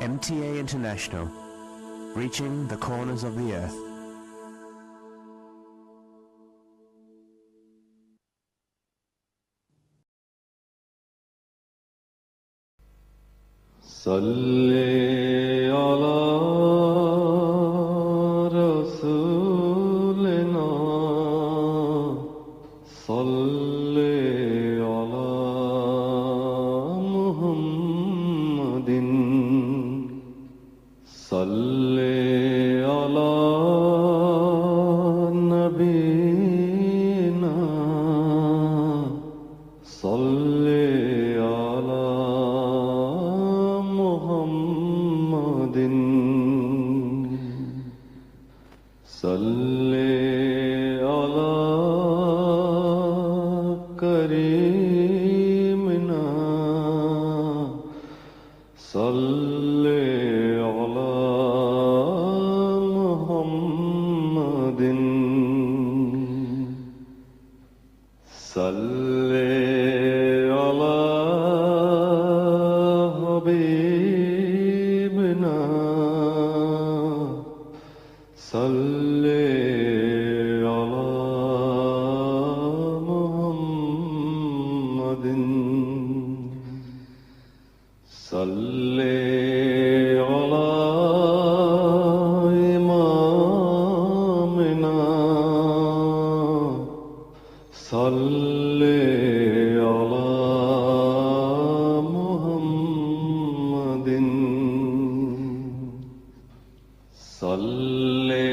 MTA International, reaching the corners of the earth. صلی علی رسولنا صلی علی محمد صلی علی نبینا صلی علی محمد صلی علی کریمنا صلی علی محمد صلی علی حبیبنا صلی علی محمد صلی علی امامنا صلی علی محمد صلی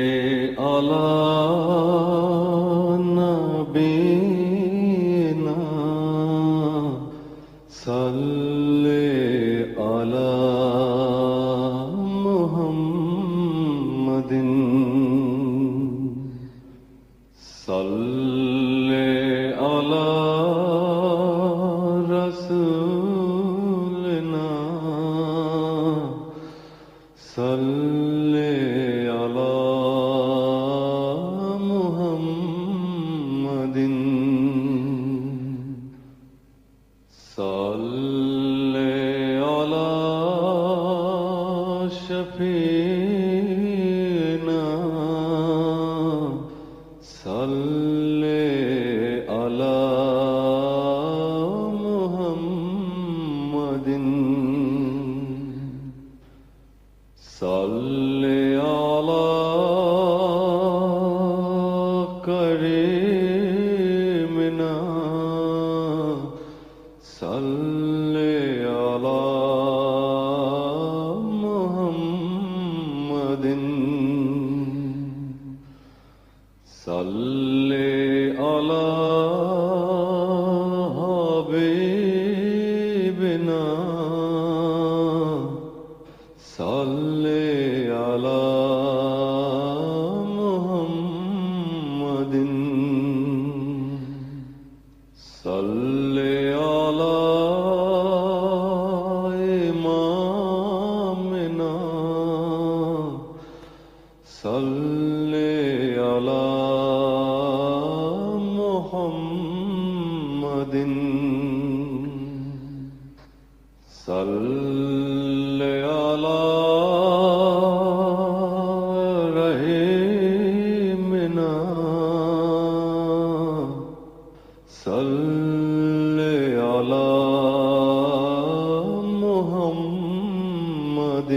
علی نبینا صلی علی محمد صلی علی رسولنا صلی علی محمد صلی علی شفیعنا صلی علی محمد صلی علی کریمنا صلی علی محمد صلی علی حبیبنا صلی علی محمد صلی علی امامنا صلی علی محمد صلی علی رحیمنا صلی علی محمد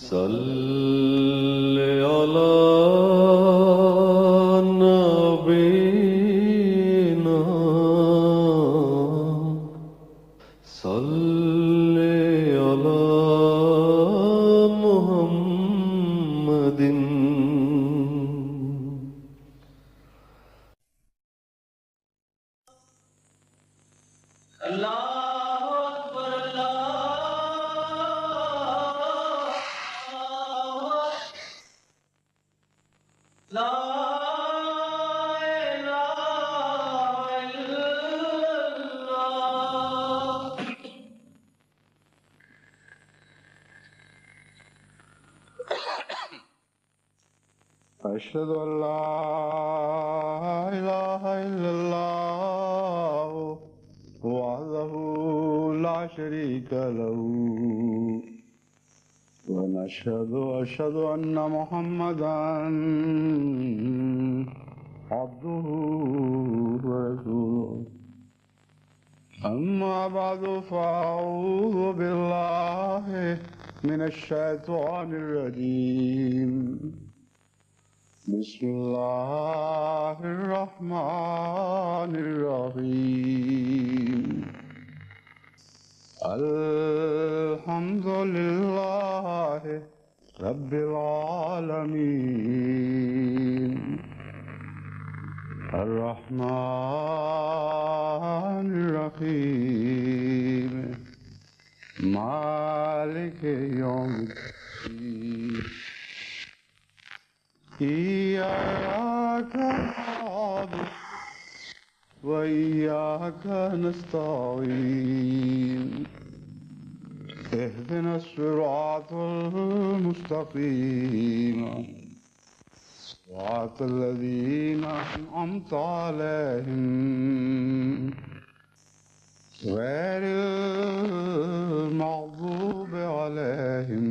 صلی علی نبینا صلی علی محمد أشهد أن لا إله إلا الله وحده لا شريك له أشهد أن محمدا عبده ورسوله أما بعد فأعوذ بالله من الشيطان الرجيم بسم الله الرحمن الرحيم الحمد لله رب العالمين الرحمن الرحيم مالك يوم الدين إياك نعبد وإياك نستعين اهدنا الصراط المستقيم صراط الذين أنعمت عليهم غير المغضوب عليهم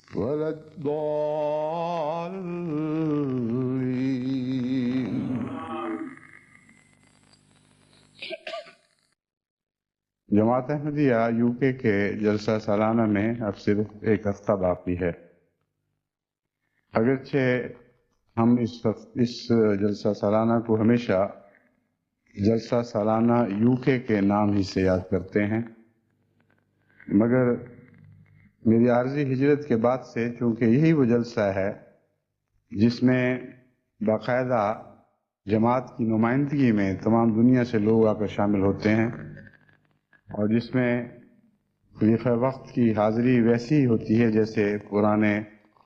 ولا الضالين. جماعت احمدیہ یو کے جلسہ سالانہ میں اب صرف ایک ہفتہ باقی ہے. اگرچہ ہم اس جلسہ سالانہ کو ہمیشہ جلسہ سالانہ یو کے نام ہی سے یاد کرتے ہیں، مگر میری عارضی ہجرت کے بعد سے چونکہ یہی وہ جلسہ ہے جس میں باقاعدہ جماعت کی نمائندگی میں تمام دنیا سے لوگ آ کر شامل ہوتے ہیں، اور جس میں خلیفہ وقت کی حاضری ویسی ہی ہوتی ہے جیسے پرانے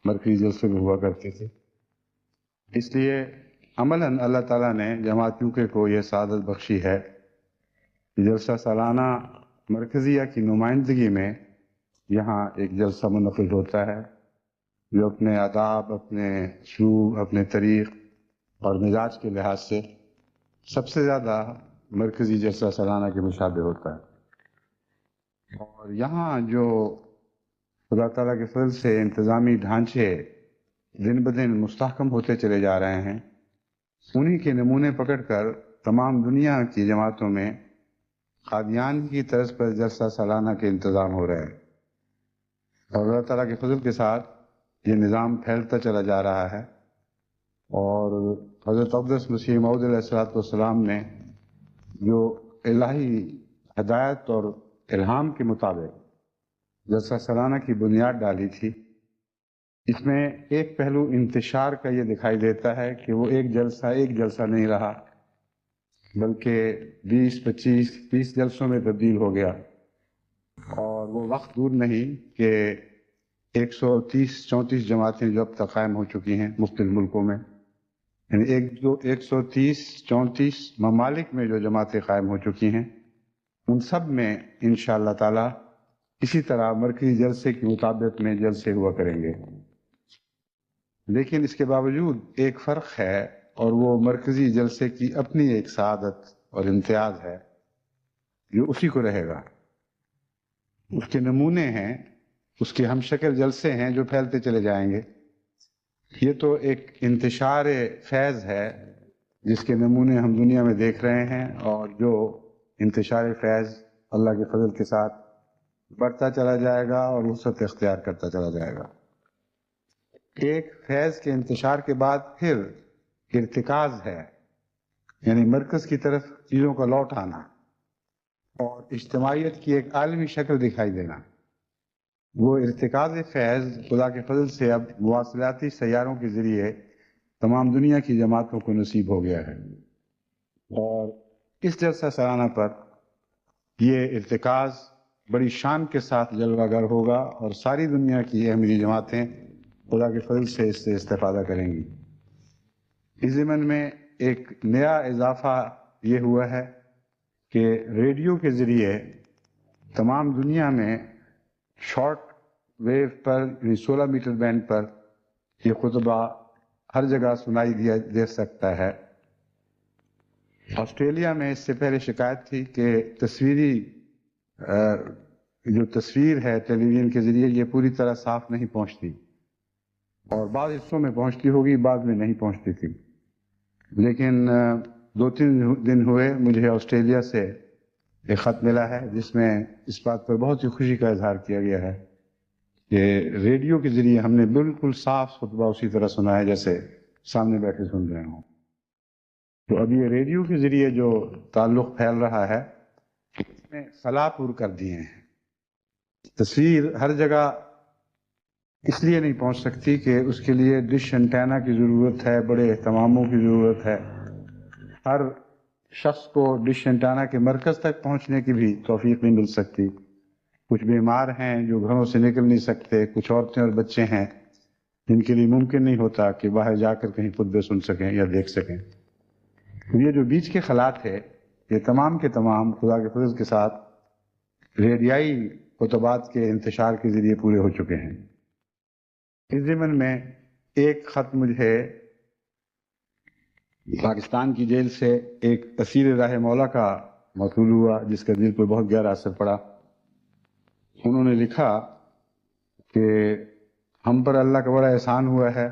مرکزی جلسے میں ہوا کرتے تھے. اس لیے عملاً اللہ تعالیٰ نے جماعت یو کے کو یہ سعادت بخشی ہے کہ جلسہ سالانہ مرکزیہ کی نمائندگی میں یہاں ایک جلسہ منعقد ہوتا ہے جو اپنے آداب، اپنے اسلوب، اپنے طریق اور مزاج کے لحاظ سے سب سے زیادہ مرکزی جلسہ سالانہ کے مشابہ ہوتا ہے. اور یہاں جو خدا تعالیٰ کے فضل سے انتظامی ڈھانچے دن بدن مستحکم ہوتے چلے جا رہے ہیں، انہی کے نمونے پکڑ کر تمام دنیا کی جماعتوں میں قادیان کی طرز پر جلسہ سالانہ کے انتظام ہو رہے ہیں، اور اللہ تعالیٰ کے فضل کے ساتھ یہ نظام پھیلتا چلا جا رہا ہے. اور حضرت اقدس مسیح موعود علیہ السلام نے جو الہی ہدایت اور الہام کے مطابق جلسہ سالانہ کی بنیاد ڈالی تھی، اس میں ایک پہلو انتشار کا یہ دکھائی دیتا ہے کہ وہ ایک جلسہ نہیں رہا، بلکہ 20، 25، 30 جلسوں میں تبدیل ہو گیا. اور وہ وقت دور نہیں کہ 130-134 جماعتیں جو اب تک قائم ہو چکی ہیں مختلف ملکوں میں، یعنی 130-134 ممالک میں جو جماعتیں قائم ہو چکی ہیں، ان سب میں انشاءاللہ تعالی اسی طرح مرکزی جلسے کے مطابق میں جلسے ہوا کریں گے. لیکن اس کے باوجود ایک فرق ہے، اور وہ مرکزی جلسے کی اپنی ایک سعادت اور امتیاز ہے جو اسی کو رہے گا. اس کے نمونے ہیں، اس کے ہم شکل جلسے ہیں جو پھیلتے چلے جائیں گے. یہ تو ایک انتشار فیض ہے جس کے نمونے ہم دنیا میں دیکھ رہے ہیں، اور جو انتشار فیض اللہ کے فضل کے ساتھ بڑھتا چلا جائے گا اور وسعت اختیار کرتا چلا جائے گا. ایک فیض کے انتشار کے بعد پھر ارتکاز ہے، یعنی مرکز کی طرف چیزوں کا لوٹ آنا اور اجتماعیت کی ایک عالمی شکل دکھائی دینا. وہ ارتکاز فیض خدا کے فضل سے اب مواصلاتی سیاروں کے ذریعے تمام دنیا کی جماعتوں کو نصیب ہو گیا ہے، اور اس جلسہ سالانہ پر یہ ارتکاز بڑی شان کے ساتھ جلوہ گر ہوگا، اور ساری دنیا کی احمدی جماعتیں خدا کے فضل سے اس سے استفادہ کریں گی. اس ضمن میں ایک نیا اضافہ یہ ہوا ہے کہ ریڈیو کے ذریعے تمام دنیا میں شارٹ ویو پر، یعنی 16 میٹر بینڈ پر یہ خطبہ ہر جگہ سنائی دے سکتا ہے. آسٹریلیا میں اس سے پہلے شکایت تھی کہ تصویری جو تصویر ہے ٹیلی ویژن کے ذریعے یہ پوری طرح صاف نہیں پہنچتی، اور بعض حصوں میں پہنچتی ہوگی، بعد میں نہیں پہنچتی تھی. لیکن 2-3 دن ہوئے مجھے آسٹریلیا سے ایک خط ملا ہے جس میں اس بات پر بہت ہی خوشی کا اظہار کیا گیا ہے کہ ریڈیو کے ذریعے ہم نے بالکل صاف خطبہ اسی طرح سنا ہے جیسے سامنے بیٹھے سن رہے ہوں. تو اب یہ ریڈیو کے ذریعے جو تعلق پھیل رہا ہے اس نے خلا پور کر دیے ہیں. تصویر ہر جگہ اس لیے نہیں پہنچ سکتی کہ اس کے لیے ڈش انٹینا کی ضرورت ہے، بڑے اہتماموں کی ضرورت ہے. ہر شخص کو ڈش انٹینا کے مرکز تک پہنچنے کی بھی توفیق نہیں مل سکتی. کچھ بیمار ہیں جو گھروں سے نکل نہیں سکتے، کچھ عورتیں اور بچے ہیں جن کے لیے ممکن نہیں ہوتا کہ باہر جا کر کہیں خطبے سن سکیں یا دیکھ سکیں. یہ جو بیچ کے خلات ہے یہ تمام کے تمام خدا کے فضل کے ساتھ ریڈیائی خطبات کے انتشار کے ذریعے پورے ہو چکے ہیں. اس ضمن میں ایک خط مجھے پاکستان کی جیل سے ایک اسیر راہ مولا کا موصول ہوا جس کا دل پر بہت گہرا اثر پڑا. انہوں نے لکھا کہ ہم پر اللہ کا بڑا احسان ہوا ہے،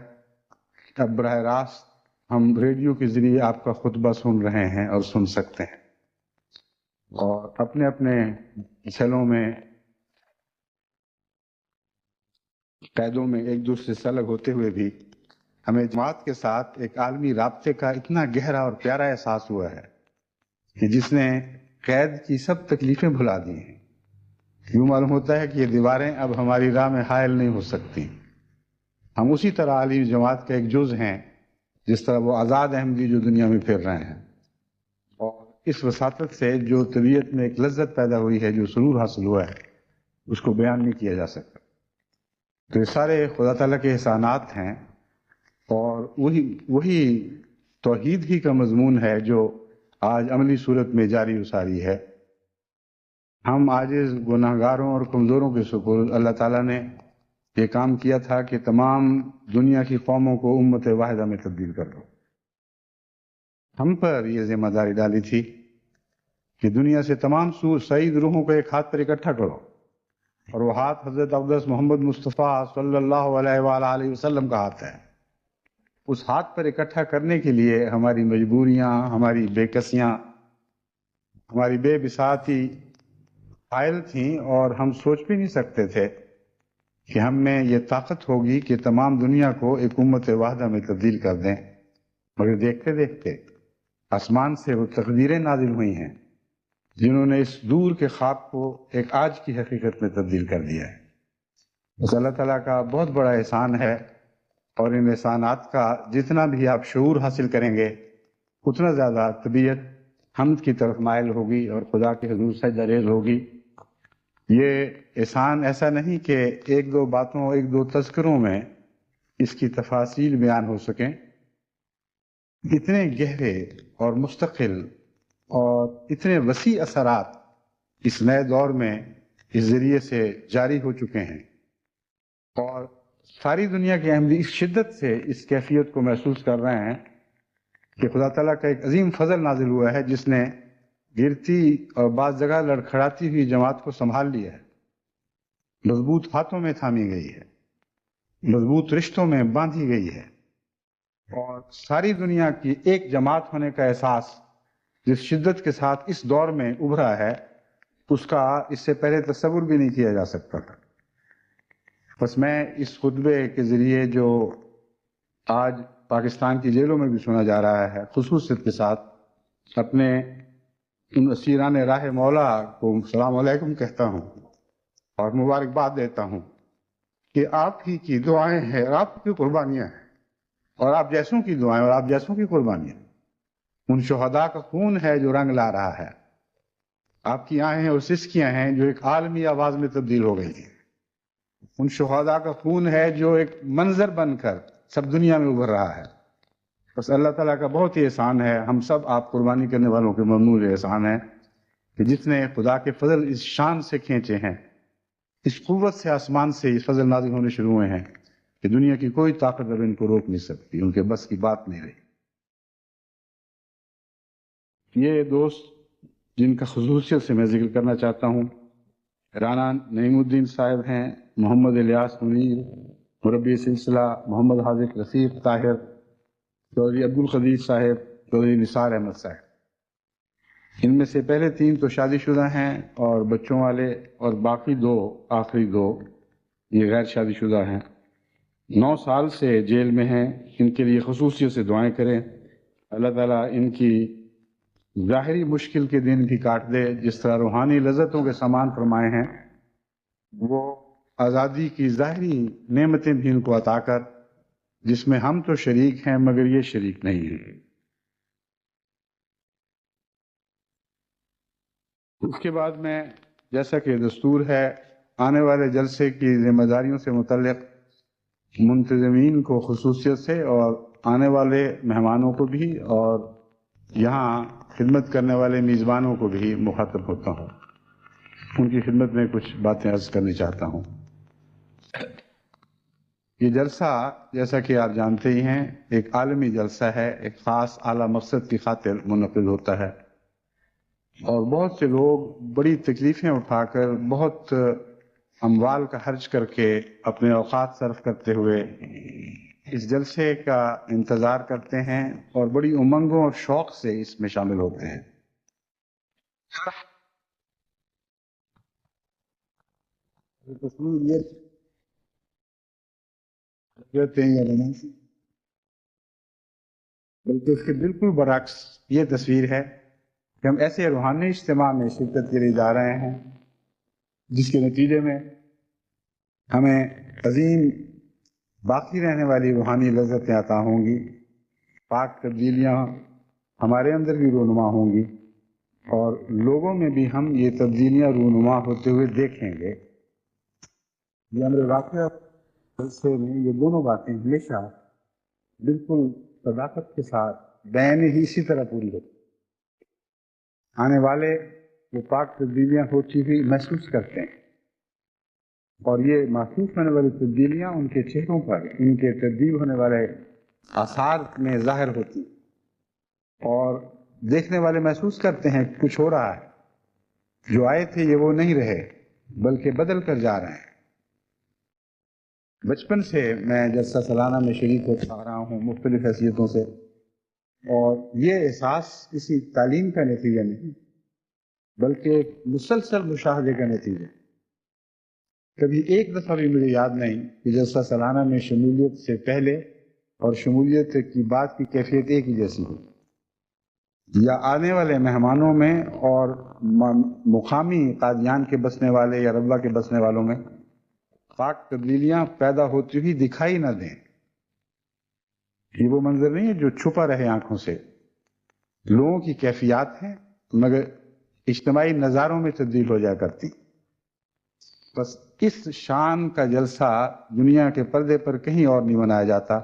اب براہ راست ہم ریڈیو کے ذریعے آپ کا خطبہ سن رہے ہیں اور سن سکتے ہیں، اور اپنے اپنے سیلوں میں قیدوں میں ایک دوسرے سے الگ ہوتے ہوئے بھی ہمیں جماعت کے ساتھ ایک عالمی رابطے کا اتنا گہرا اور پیارا احساس ہوا ہے کہ جس نے قید کی سب تکلیفیں بھلا دی ہیں. یوں معلوم ہوتا ہے کہ یہ دیواریں اب ہماری راہ میں حائل نہیں ہو سکتی. ہم اسی طرح عالمی جماعت کا ایک جز ہیں جس طرح وہ آزاد احمدی جو دنیا میں پھر رہے ہیں. اور اس وساطت سے جو طبیعت میں ایک لذت پیدا ہوئی ہے، جو سرور حاصل ہوا ہے، اس کو بیان نہیں کیا جا سکتا. تو یہ سارے خدا تعالیٰ کے احسانات ہیں، اور وہی توحید ہی کا مضمون ہے جو آج عملی صورت میں جاری و ساری ہے. ہم عاجز گناہگاروں اور کمزوروں کے سپرد اللہ تعالیٰ نے یہ کام کیا تھا کہ تمام دنیا کی قوموں کو امت واحدہ میں تبدیل کر دو. ہم پر یہ ذمہ داری ڈالی تھی کہ دنیا سے تمام سعید روحوں کو ایک ہاتھ پر اکٹھا کرو، اور وہ ہاتھ حضرت اقدس محمد مصطفیٰ صلی اللہ علیہ وآلہ وسلم کا ہاتھ ہے. اس ہاتھ پر اکٹھا کرنے کے لیے ہماری مجبوریاں، ہماری بے کسیاں، ہماری بے بساطی حائل تھیں، اور ہم سوچ بھی نہیں سکتے تھے کہ ہم میں یہ طاقت ہوگی کہ تمام دنیا کو ایک امت واحدہ میں تبدیل کر دیں. مگر دیکھتے دیکھتے آسمان سے وہ تقدیریں نازل ہوئی ہیں جنہوں نے اس دور کے خواب کو ایک آج کی حقیقت میں تبدیل کر دیا ہے. بس اللہ تعالیٰ کا بہت بڑا احسان ہے، اور ان احسانات کا جتنا بھی آپ شعور حاصل کریں گے اتنا زیادہ طبیعت حمد کی طرف مائل ہوگی اور خدا کے حضور سجدہ ریز ہوگی. یہ احسان ایسا نہیں کہ ایک دو باتوں، ایک دو تذکروں میں اس کی تفاصیل بیان ہو سکیں. اتنے گہرے اور مستقل اور اتنے وسیع اثرات اس نئے دور میں اس ذریعے سے جاری ہو چکے ہیں، اور ساری دنیا کے احمدی اس شدت سے اس کیفیت کو محسوس کر رہے ہیں کہ خدا تعالیٰ کا ایک عظیم فضل نازل ہوا ہے جس نے گرتی اور بعض جگہ لڑکھڑاتی ہوئی جماعت کو سنبھال لیا ہے، مضبوط ہاتھوں میں تھامی گئی ہے، مضبوط رشتوں میں باندھی گئی ہے، اور ساری دنیا کی ایک جماعت ہونے کا احساس جس شدت کے ساتھ اس دور میں ابھرا ہے اس کا اس سے پہلے تصور بھی نہیں کیا جا سکتا تھا. بس میں اس خطبے کے ذریعے جو آج پاکستان کی جیلوں میں بھی سنا جا رہا ہے خصوصیت کے ساتھ اپنے ان اسیران راہ مولا کو السلام علیکم کہتا ہوں اور مبارکباد دیتا ہوں کہ آپ ہی کی دعائیں ہیں، آپ کی قربانیاں ہیں، اور آپ جیسوں کی دعائیں اور آپ جیسوں کی قربانیاں، ان شہداء کا خون ہے جو رنگ لا رہا ہے. آپ کی آہیں اور سسکیاں ہیں جو ایک عالمی آواز میں تبدیل ہو گئی ہیں. ان شہداء کا خون ہے جو ایک منظر بن کر سب دنیا میں ابھر رہا ہے. بس اللہ تعالیٰ کا بہت ہی احسان ہے، ہم سب آپ قربانی کرنے والوں کے ممنون احسان ہے کہ جس نے خدا کے فضل اس شان سے کھینچے ہیں، اس قوت سے آسمان سے اس فضل نازل ہونے شروع ہوئے ہیں کہ دنیا کی کوئی طاقت اب ان کو روک نہیں سکتی، ان کے بس کی بات نہیں رہی. یہ دوست جن کا خصوصیت سے میں ذکر کرنا چاہتا ہوں رانا نعیم الدین صاحب ہیں، محمد الیاس منیر، مربی سلسلہ محمد حاذق رفیق طاہر، چودھری عبدالقدیر صاحب، چودھری نثار احمد صاحب۔ ان میں سے پہلے 3 تو شادی شدہ ہیں اور بچوں والے، اور باقی 2 آخری 2 یہ غیر شادی شدہ ہیں۔ 9 سال سے جیل میں ہیں، ان کے لیے خصوصیت سے دعائیں کریں۔ اللہ تعالیٰ ان کی ظاہری مشکل کے دن بھی کاٹ دے، جس طرح روحانی لذتوں کے سامان فرمائے ہیں، وہ آزادی کی ظاہری نعمتیں بھی ان کو عطا کر، جس میں ہم تو شریک ہیں مگر یہ شریک نہیں ہیں۔ اس کے بعد میں، جیسا کہ دستور ہے، آنے والے جلسے کی ذمہ داریوں سے متعلق منتظمین کو خصوصیت سے اور آنے والے مہمانوں کو بھی اور یہاں خدمت کرنے والے میزبانوں کو بھی مخاطب ہوتا ہوں۔ ان کی خدمت میں کچھ باتیں عرض کرنی چاہتا ہوں۔ یہ جلسہ، جیسا کہ آپ جانتے ہی ہیں، ایک عالمی جلسہ ہے، ایک خاص اعلیٰ مقصد کی خاطر منعقد ہوتا ہے، اور بہت سے لوگ بڑی تکلیفیں اٹھا کر، بہت اموال کا خرچ کر کے، اپنے اوقات صرف کرتے ہوئے اس جلسے کا انتظار کرتے ہیں اور بڑی امنگوں اور شوق سے اس میں شامل ہوتے ہیں۔ بلکہ اس کے بالکل برعکس یہ تصویر ہے کہ ہم ایسے روحانی اجتماع میں شرکت کے لیے جا رہے ہیں جس کے نتیجے میں ہمیں عظیم باقی رہنے والی روحانی لذتیں عطا ہوں گی، پاک تبدیلیاں ہمارے اندر بھی رونما ہوں گی، اور لوگوں میں بھی ہم یہ تبدیلیاں رونما ہوتے ہوئے دیکھیں گے۔ یہ امر واقعہ جلسے میں یہ دونوں باتیں ہمیشہ بالکل صداقت کے ساتھ بین ہی اسی طرح پوری ہوتی، آنے والے وہ پاک تبدیلیاں ہوتی ہوئی محسوس کرتے ہیں، اور یہ محسوس ہونے والی تبدیلیاں ان کے چہروں پر، ان کے تبدیل ہونے والے آثار میں ظاہر ہوتی، اور دیکھنے والے محسوس کرتے ہیں کہ کچھ ہو رہا ہے، جو آئے تھے یہ وہ نہیں رہے بلکہ بدل کر جا رہے ہیں۔ بچپن سے میں جلسہ سالانہ میں شریک ہوتا آ رہا ہوں مختلف حیثیتوں سے، اور یہ احساس کسی تعلیم کا نتیجہ نہیں بلکہ ایک مسلسل مشاہدے کا نتیجہ۔ کبھی ایک دفعہ بھی مجھے یاد نہیں کہ جلسہ سالانہ میں شمولیت سے پہلے اور شمولیت کی بعد کی کیفیت ایک ہی جیسی ہو، یا آنے والے مہمانوں میں اور مقامی قادیان کے بسنے والے یا ربوہ کے بسنے والوں میں پاک تبدیلیاں پیدا ہوتی ہوئی دکھائی نہ دیں۔ یہ وہ منظر نہیں ہے جو چھپا رہے آنکھوں سے، لوگوں کی کیفیات ہیں مگر اجتماعی نظاروں میں تبدیل ہو جایا کرتی۔ بس اس شان کا جلسہ دنیا کے پردے پر کہیں اور نہیں منایا جاتا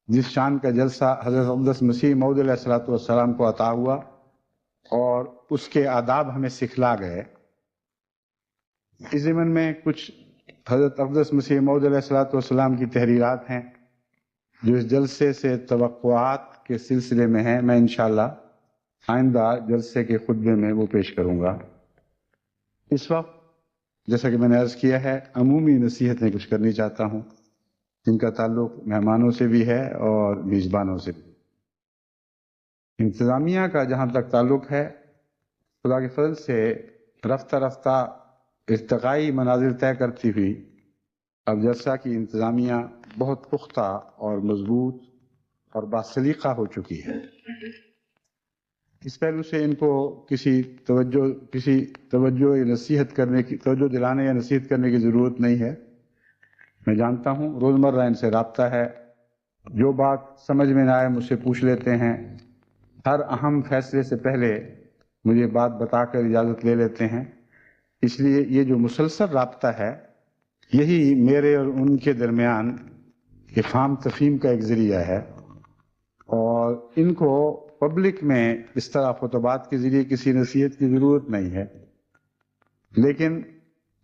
جس شان کا جلسہ حضرت اقدس مسیح موعود علیہ الصلوۃ والسلام کو عطا ہوا اور اس کے آداب ہمیں سکھلا گئے۔ اس ضمن میں کچھ حضرت اقدس مسیح موعود علیہ الصلوۃ والسلام کی تحریرات ہیں جو اس جلسے سے توقعات کے سلسلے میں ہیں، میں انشاءاللہ آئندہ جلسے کے خطبے میں وہ پیش کروں گا۔ اس وقت جیسا کہ میں نے عرض کیا ہے، عمومی نصیحتیں کچھ کرنی چاہتا ہوں جن کا تعلق مہمانوں سے بھی ہے اور میزبانوں سے بھی۔ انتظامیہ کا جہاں تک تعلق ہے، خدا کے فضل سے رفتہ رفتہ ارتقائی منازل طے کرتی ہوئی اب جلسہ کی انتظامیہ بہت پختہ اور مضبوط اور باسلیقہ ہو چکی ہے۔ اس پہلو سے ان کو کسی توجہ دلانے یا نصیحت کرنے کی ضرورت نہیں ہے۔ میں جانتا ہوں روزمرہ ان سے رابطہ ہے، جو بات سمجھ میں نہ آئے مجھ سے پوچھ لیتے ہیں، ہر اہم فیصلے سے پہلے مجھے بات بتا کر اجازت لے لیتے ہیں۔ اس لیے یہ جو مسلسل رابطہ ہے، یہی میرے اور ان کے درمیان افہام تفہیم کا ایک ذریعہ ہے، اور ان کو پبلک میں اس طرح خطبات کے ذریعے کسی نصیحت کی ضرورت نہیں ہے، لیکن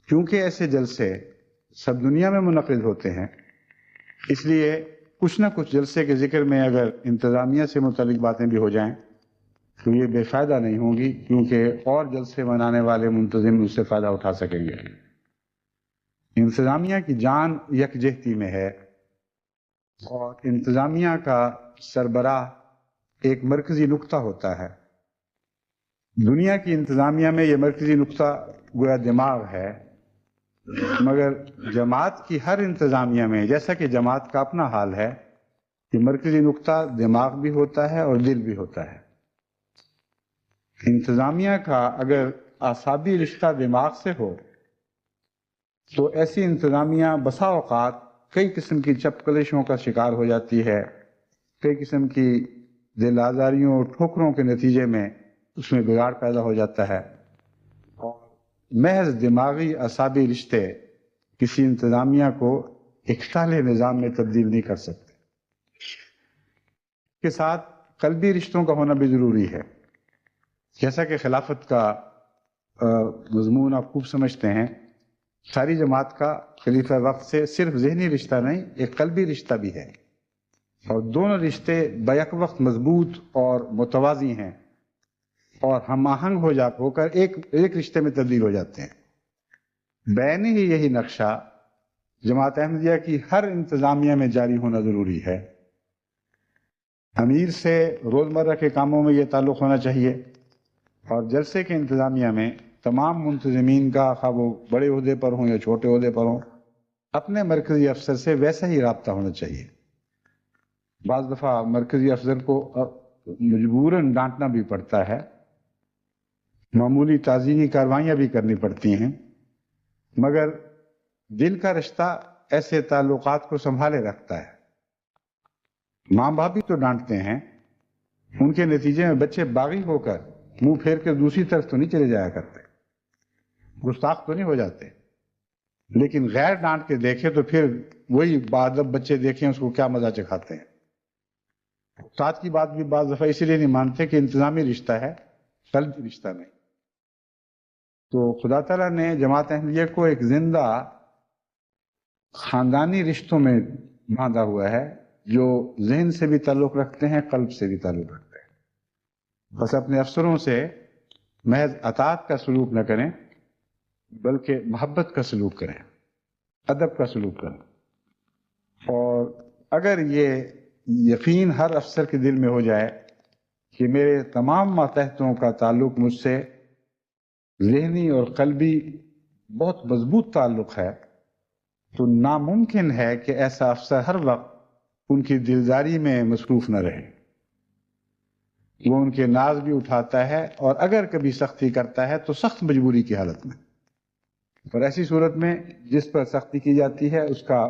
چونکہ ایسے جلسے سب دنیا میں منعقد ہوتے ہیں، اس لیے کچھ نہ کچھ جلسے کے ذکر میں اگر انتظامیہ سے متعلق باتیں بھی ہو جائیں تو یہ بے فائدہ نہیں ہوں گی، کیونکہ اور جلسے منانے والے منتظم اس سے فائدہ اٹھا سکیں گے۔ انتظامیہ کی جان یکجہتی میں ہے، اور انتظامیہ کا سربراہ ایک مرکزی نقطہ ہوتا ہے۔ دنیا کی انتظامیہ میں یہ مرکزی نقطہ گویا دماغ ہے، مگر جماعت کی ہر انتظامیہ میں، جیسا کہ جماعت کا اپنا حال ہے، کہ مرکزی نقطہ دماغ بھی ہوتا ہے اور دل بھی ہوتا ہے۔ انتظامیہ کا اگر اعصابی رشتہ دماغ سے ہو تو ایسی انتظامیہ بسا اوقات کئی قسم کی چپکلشوں کا شکار ہو جاتی ہے، کئی قسم کی دل آزاریوں اور ٹھوکروں کے نتیجے میں اس میں بگاڑ پیدا ہو جاتا ہے، اور محض دماغی اعصابی رشتے کسی انتظامیہ کو ایک صالح نظام میں تبدیل نہیں کر سکتے۔ اس کے ساتھ قلبی رشتوں کا ہونا بھی ضروری ہے، جیسا کہ خلافت کا مضمون آپ خوب سمجھتے ہیں۔ ساری جماعت کا خلیفہ وقت سے صرف ذہنی رشتہ نہیں، ایک قلبی رشتہ بھی ہے، اور دونوں رشتے بیک وقت مضبوط اور متوازی ہیں، اور ہم آہنگ ہو کر ایک رشتے میں تبدیل ہو جاتے ہیں۔ بین ہی یہی نقشہ جماعت احمدیہ کی ہر انتظامیہ میں جاری ہونا ضروری ہے۔ امیر سے روزمرہ کے کاموں میں یہ تعلق ہونا چاہیے، اور جلسے کے انتظامیہ میں تمام منتظمین کا، خواہ وہ بڑے عہدے پر ہوں یا چھوٹے عہدے پر ہوں، اپنے مرکزی افسر سے ویسا ہی رابطہ ہونا چاہیے۔ بعض دفعہ مرکزی افسر کو مجبوراً ڈانٹنا بھی پڑتا ہے، معمولی تعزیری کاروائیاں بھی کرنی پڑتی ہیں، مگر دل کا رشتہ ایسے تعلقات کو سنبھالے رکھتا ہے۔ ماں باپ بھی تو ڈانٹتے ہیں، ان کے نتیجے میں بچے باغی ہو کر منہ پھیر کے دوسری طرف تو نہیں چلے جایا کرتے، گستاخ تو نہیں ہو جاتے، لیکن غیر ڈانٹ کے دیکھے تو پھر وہی بادب بچے دیکھیں اس کو کیا مزہ چکھاتے ہیں۔ استاد کی بات بھی بعض دفعہ اسی لیے نہیں مانتے کہ انتظامی رشتہ ہے، قلبی رشتہ نہیں۔ تو خدا تعالیٰ نے جماعت احمدیہ کو ایک زندہ خاندانی رشتوں میں باندھا ہوا ہے، جو ذہن سے بھی تعلق رکھتے ہیں، قلب سے بھی تعلق رکھتے ہیں۔ بس اپنے افسروں سے محض اطاعت کا سلوک نہ کریں، بلکہ محبت کا سلوک کریں، ادب کا سلوک کریں، اور اگر یہ یقین ہر افسر کے دل میں ہو جائے کہ میرے تمام ماتحتوں کا تعلق مجھ سے ذہنی اور قلبی بہت مضبوط تعلق ہے، تو ناممکن ہے کہ ایسا افسر ہر وقت ان کی دلداری میں مصروف نہ رہے۔ وہ ان کے ناز بھی اٹھاتا ہے، اور اگر کبھی سختی کرتا ہے تو سخت مجبوری کی حالت میں، اور ایسی صورت میں جس پر سختی کی جاتی ہے اس کا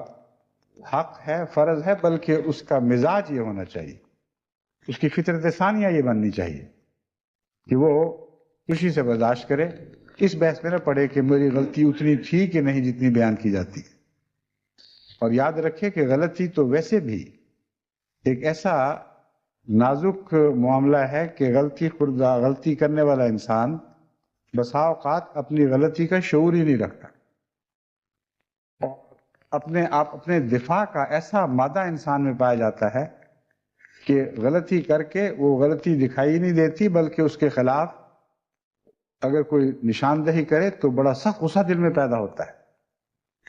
حق ہے، فرض ہے، بلکہ اس کا مزاج یہ ہونا چاہیے، اس کی فطرت ثانیہ یہ بننی چاہیے کہ وہ خوشی سے برداشت کرے، اس بحث میں نہ پڑے کہ میری غلطی اتنی تھی کہ نہیں جتنی بیان کی جاتی ہے۔ اور یاد رکھے کہ غلطی تو ویسے بھی ایک ایسا نازک معاملہ ہے کہ غلطی کرنے والا انسان بسا اوقات اپنی غلطی کا شعور ہی نہیں رکھتا، اور اپنے دفاع کا ایسا مادہ انسان میں پایا جاتا ہے کہ غلطی کر کے وہ غلطی دکھائی نہیں دیتی، بلکہ اس کے خلاف اگر کوئی نشاندہی کرے تو بڑا سخت غصہ دل میں پیدا ہوتا ہے،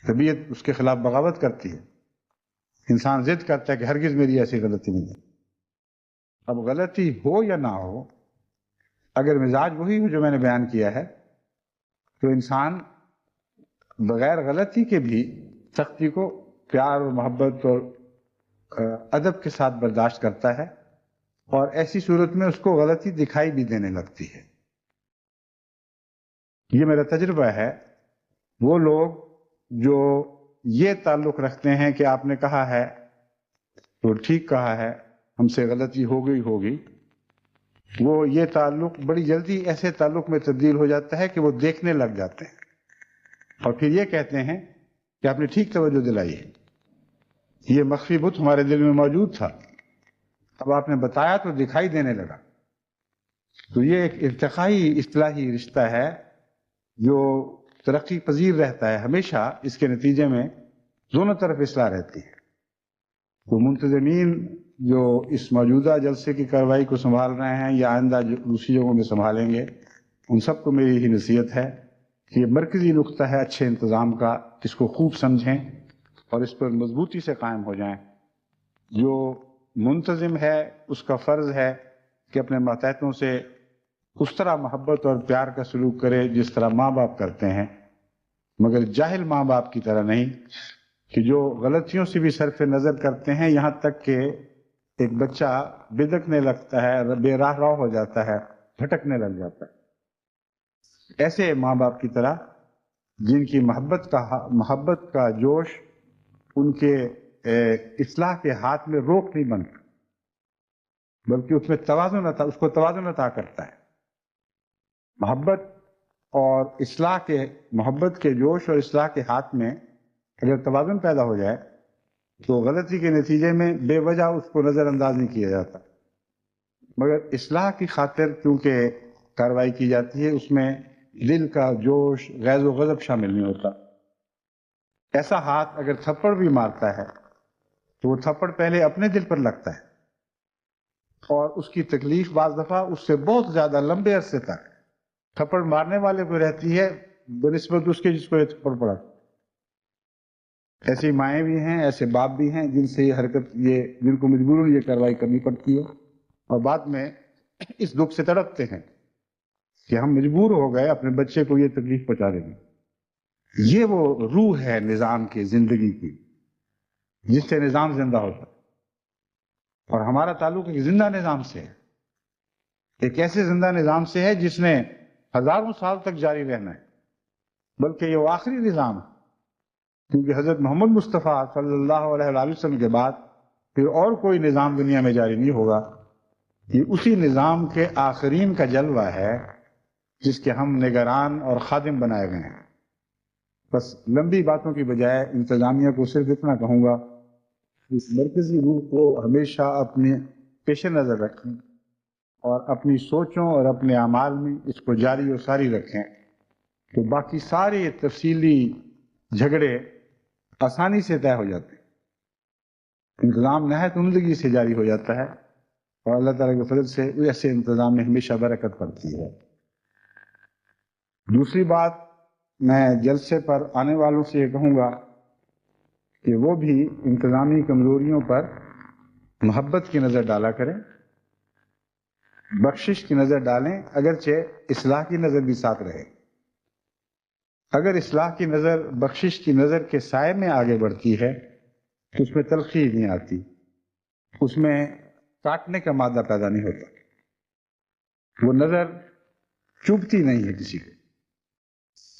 طبیعت اس کے خلاف بغاوت کرتی ہے، انسان ضد کرتا ہے کہ ہرگز میری ایسی غلطی نہیں ہے۔ اب غلطی ہو یا نہ ہو، اگر مزاج وہی ہو جو میں نے بیان کیا ہے، تو انسان بغیر غلطی کے بھی سختی کو پیار اور محبت اور ادب کے ساتھ برداشت کرتا ہے، اور ایسی صورت میں اس کو غلطی دکھائی بھی دینے لگتی ہے۔ یہ میرا تجربہ ہے۔ وہ لوگ جو یہ تعلق رکھتے ہیں کہ آپ نے کہا ہے تو ٹھیک کہا ہے، ہم سے غلطی ہوگی، وہ یہ تعلق بڑی جلدی ایسے تعلق میں تبدیل ہو جاتا ہے کہ وہ دیکھنے لگ جاتے ہیں، اور پھر یہ کہتے ہیں کہ آپ نے ٹھیک توجہ دلائی ہے، یہ مخفی بت ہمارے دل میں موجود تھا، اب آپ نے بتایا تو دکھائی دینے لگا۔ تو یہ ایک ارتقائی اصلاحی رشتہ ہے جو ترقی پذیر رہتا ہے ہمیشہ، اس کے نتیجے میں دونوں طرف اصلاح رہتی ہے۔ تو منتظمین جو اس موجودہ جلسے کی کارروائی کو سنبھال رہے ہیں یا آئندہ جو دوسری جگہوں میں سنبھالیں گے، ان سب کو میری یہی نصیحت ہے کہ یہ مرکزی نقطہ ہے اچھے انتظام کا، اس کو خوب سمجھیں اور اس پر مضبوطی سے قائم ہو جائیں۔ جو منتظم ہے اس کا فرض ہے کہ اپنے ماتحتوں سے اس طرح محبت اور پیار کا سلوک کرے جس طرح ماں باپ کرتے ہیں، مگر جاہل ماں باپ کی طرح نہیں کہ جو غلطیوں سے بھی صرف نظر کرتے ہیں، یہاں تک کہ ایک بچہ بدکنے لگتا ہے، بے راہ ہو جاتا ہے، بھٹکنے لگ جاتا ہے۔ ایسے ماں باپ کی طرح جن کی محبت کا جوش ان کے اصلاح کے ہاتھ میں روک نہیں بنتا، بلکہ اس میں توازن عطا کرتا ہے۔ محبت کے جوش اور اصلاح کے ہاتھ میں اگر توازن پیدا ہو جائے تو غلطی کے نتیجے میں بے وجہ اس کو نظر انداز نہیں کیا جاتا، مگر اصلاح کی خاطر چونکہ کارروائی کی جاتی ہے اس میں دل کا جوش، غیظ و غضب شامل نہیں ہوتا۔ ایسا ہاتھ اگر تھپڑ بھی مارتا ہے تو وہ تھپڑ پہلے اپنے دل پر لگتا ہے اور اس کی تکلیف بعض دفعہ اس سے بہت زیادہ لمبے عرصے تک تھپڑ مارنے والے کو رہتی ہے بنسبت اس کے جس کو یہ تھپڑ پڑا۔ ایسی مائیں بھی ہیں، ایسے باپ بھی ہیں جن سے جن کو مجبوراً یہ کارروائی کرنی پڑتی ہے اور بعد میں اس دکھ سے تڑپتے ہیں کہ ہم مجبور ہو گئے اپنے بچے کو یہ تکلیف پہنچا دینے۔ یہ وہ روح ہے نظام کی، زندگی کی، جس سے نظام زندہ ہوتا ہے، اور ہمارا تعلق ایک زندہ نظام سے ہے، ایک ایسے زندہ نظام سے ہے جس نے ہزاروں سال تک جاری رہنا ہے، بلکہ یہ وہ آخری نظام ہے، کیونکہ حضرت محمد مصطفیٰ صلی اللہ علیہ وآلہ وسلم کے بعد پھر اور کوئی نظام دنیا میں جاری نہیں ہوگا۔ یہ اسی نظام کے آخرین کا جلوہ ہے جس کے ہم نگران اور خادم بنائے گئے ہیں۔ بس لمبی باتوں کی بجائے انتظامیہ کو صرف اتنا کہوں گا، اس مرکزی روح کو ہمیشہ اپنے پیش نظر رکھیں اور اپنی سوچوں اور اپنے اعمال میں اس کو جاری و ساری رکھیں، تو باقی سارے تفصیلی جھگڑے آسانی سے طے ہو جاتے ہیں، انتظام نہایت عمدگی سے جاری ہو جاتا ہے، اور اللہ تعالیٰ کے فضل سے ایسے انتظام میں ہمیشہ برکت پڑتی ہے۔ دوسری بات، میں جلسے پر آنے والوں سے یہ کہوں گا کہ وہ بھی انتظامی کمزوریوں پر محبت کی نظر ڈالا کریں، بخشش کی نظر ڈالیں، اگرچہ اصلاح کی نظر بھی ساتھ رہے۔ اگر اصلاح کی نظر بخشش کی نظر کے سائے میں آگے بڑھتی ہے تو اس میں تلخی نہیں آتی، اس میں کاٹنے کا مادہ پیدا نہیں ہوتا، وہ نظر چبھتی نہیں ہے کسی کو۔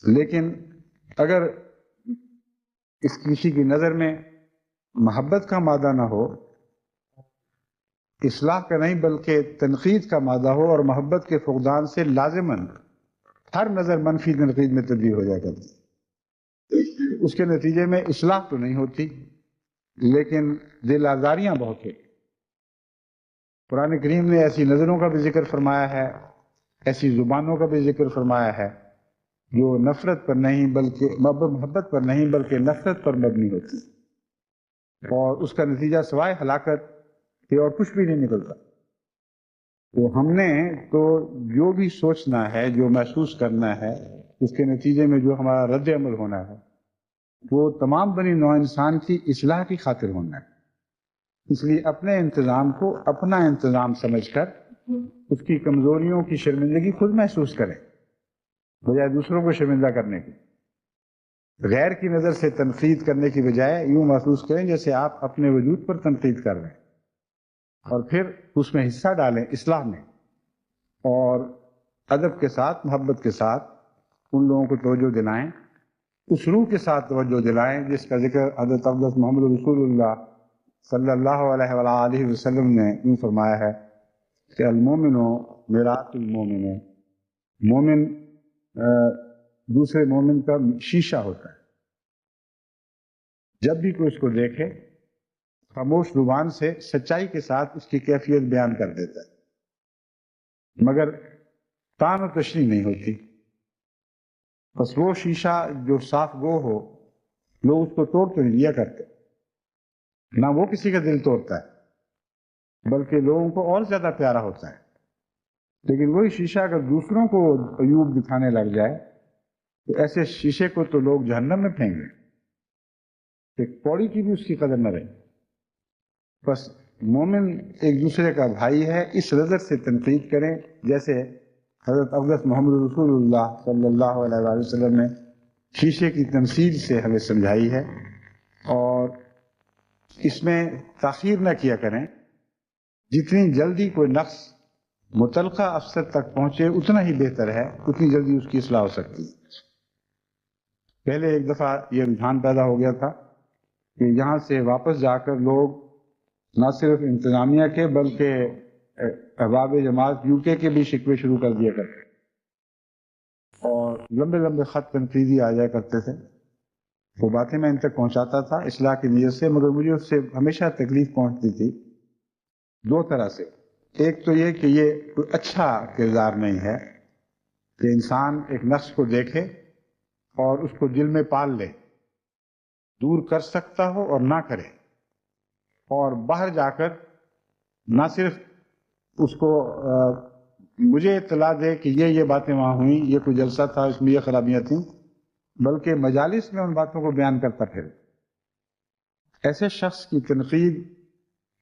لیکن اگر کسی کی نظر میں محبت کا مادہ نہ ہو، اصلاح کا نہیں بلکہ تنقید کا مادہ ہو، اور محبت کے فقدان سے لازماً ہر نظر منفی تنقید میں تبدیل ہو جائے کرتی، اس کے نتیجے میں اصلاح تو نہیں ہوتی لیکن دل آزاریاں بہت ہوتی۔ قرآن کریم نے ایسی نظروں کا بھی ذکر فرمایا ہے، ایسی زبانوں کا بھی ذکر فرمایا ہے جو نفرت پر نہیں بلکہ محبت پر نہیں بلکہ نفرت پر مبنی ہوتی، اور اس کا نتیجہ سوائے ہلاکت کہ اور کچھ بھی نہیں نکلتا۔ تو ہم نے تو جو بھی سوچنا ہے، جو محسوس کرنا ہے، اس کے نتیجے میں جو ہمارا رد عمل ہونا ہے، وہ تمام بنی نوع انسان کی اصلاح کی خاطر ہونا ہے۔ اس لیے اپنے انتظام کو اپنا انتظام سمجھ کر اس کی کمزوریوں کی شرمندگی خود محسوس کریں، بجائے دوسروں کو شرمندہ کرنے کی۔ غیر کی نظر سے تنقید کرنے کی بجائے یوں محسوس کریں جیسے آپ اپنے وجود پر تنقید کر رہے ہیں، اور پھر اس میں حصہ ڈالیں اصلاح میں، اور ادب کے ساتھ، محبت کے ساتھ ان لوگوں کو توجہ دلائیں، اس روح کے ساتھ توجہ دلائیں جس کا ذکر حضرت اقدس محمد رسول اللہ صلی اللہ علیہ وآلہ وسلم نے یوں فرمایا ہے کہ المومن مرآۃ المومن، مومن دوسرے مومن کا شیشہ ہوتا ہے، جب بھی کوئی اس کو دیکھے خاموش زبان سے سچائی کے ساتھ اس کی کیفیت بیان کر دیتا ہے، مگر تان و تشریح نہیں ہوتی۔ بس وہ شیشہ جو صاف گو ہو، لوگ اس کو توڑ تو نہیں دیا کرتے، نہ وہ کسی کا دل توڑتا ہے، بلکہ لوگوں کو اور زیادہ پیارا ہوتا ہے. لیکن وہی شیشہ اگر دوسروں کو عیوب دکھانے لگ جائے تو ایسے شیشے کو تو لوگ جہنم میں پھینک دیں، ایک پوڑی کی بھی اس کی قدر نہ رہے. بس مومن ایک دوسرے کا بھائی ہے، اس نظر سے تنقید کریں جیسے حضرت اقدس محمد رسول اللہ صلی اللہ علیہ وآلہ وسلم نے شیشے کی تمثیل سے ہمیں سمجھائی ہے، اور اس میں تاخیر نہ کیا کریں. جتنی جلدی کوئی نقص متعلقہ افسر تک پہنچے اتنا ہی بہتر ہے، اتنی جلدی اس کی اصلاح ہو سکتی ہے. پہلے ایک دفعہ یہ رجحان پیدا ہو گیا تھا کہ یہاں سے واپس جا کر لوگ نہ صرف انتظامیہ کے بلکہ احباب جماعت یو کے بھی شکوے شروع کر دیا کرتے، اور لمبے لمبے خط تنقیدی آ جایا کرتے تھے. وہ باتیں میں ان تک پہنچاتا تھا اصلاح کی نیت سے، مگر مجھے اس سے ہمیشہ تکلیف پہنچتی تھی دو طرح سے. ایک تو یہ کہ یہ کوئی اچھا کردار نہیں ہے کہ انسان ایک نقص کو دیکھے اور اس کو دل میں پال لے، دور کر سکتا ہو اور نہ کرے، اور باہر جا کر نہ صرف اس کو مجھے اطلاع دے کہ یہ باتیں وہاں ہوئیں، یہ کوئی جلسہ تھا، اس میں یہ خرابیاں تھیں، بلکہ مجالس میں ان باتوں کو بیان کرتا پھر. ایسے شخص کی تنقید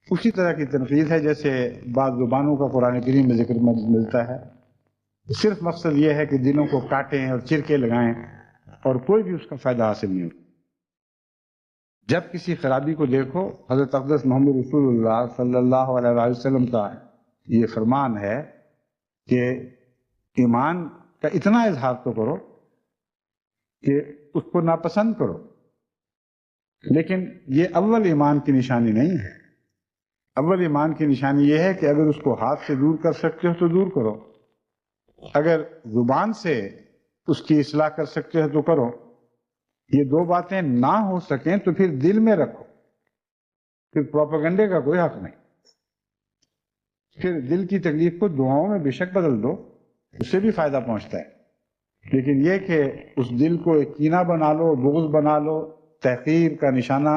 اسی طرح کی تنقید ہے جیسے بعض زبانوں کا قرآن کریم میں ذکر ملتا ہے. صرف مقصد یہ ہے کہ دلوں کو کاٹیں اور چرکے لگائیں، اور کوئی بھی اس کا فائدہ حاصل نہیں ہوتا. جب کسی خرابی کو دیکھو، حضرت اقدس محمد رسول اللہ صلی اللہ علیہ وآلہ وسلم کا یہ فرمان ہے کہ ایمان کا اتنا اظہار تو کرو کہ اس کو ناپسند کرو، لیکن یہ اول ایمان کی نشانی نہیں ہے. اول ایمان کی نشانی یہ ہے کہ اگر اس کو ہاتھ سے دور کر سکتے ہو تو دور کرو، اگر زبان سے اس کی اصلاح کر سکتے ہو تو کرو. یہ دو باتیں نہ ہو سکیں تو پھر دل میں رکھو، پھر پروپیگنڈے کا کوئی حق نہیں. پھر دل کی تکلیف کو دعاؤں میں بے شک بدل دو، اس سے بھی فائدہ پہنچتا ہے. لیکن یہ کہ اس دل کو ایک کینہ بنا لو، بغض بنا لو، تحقیر کا نشانہ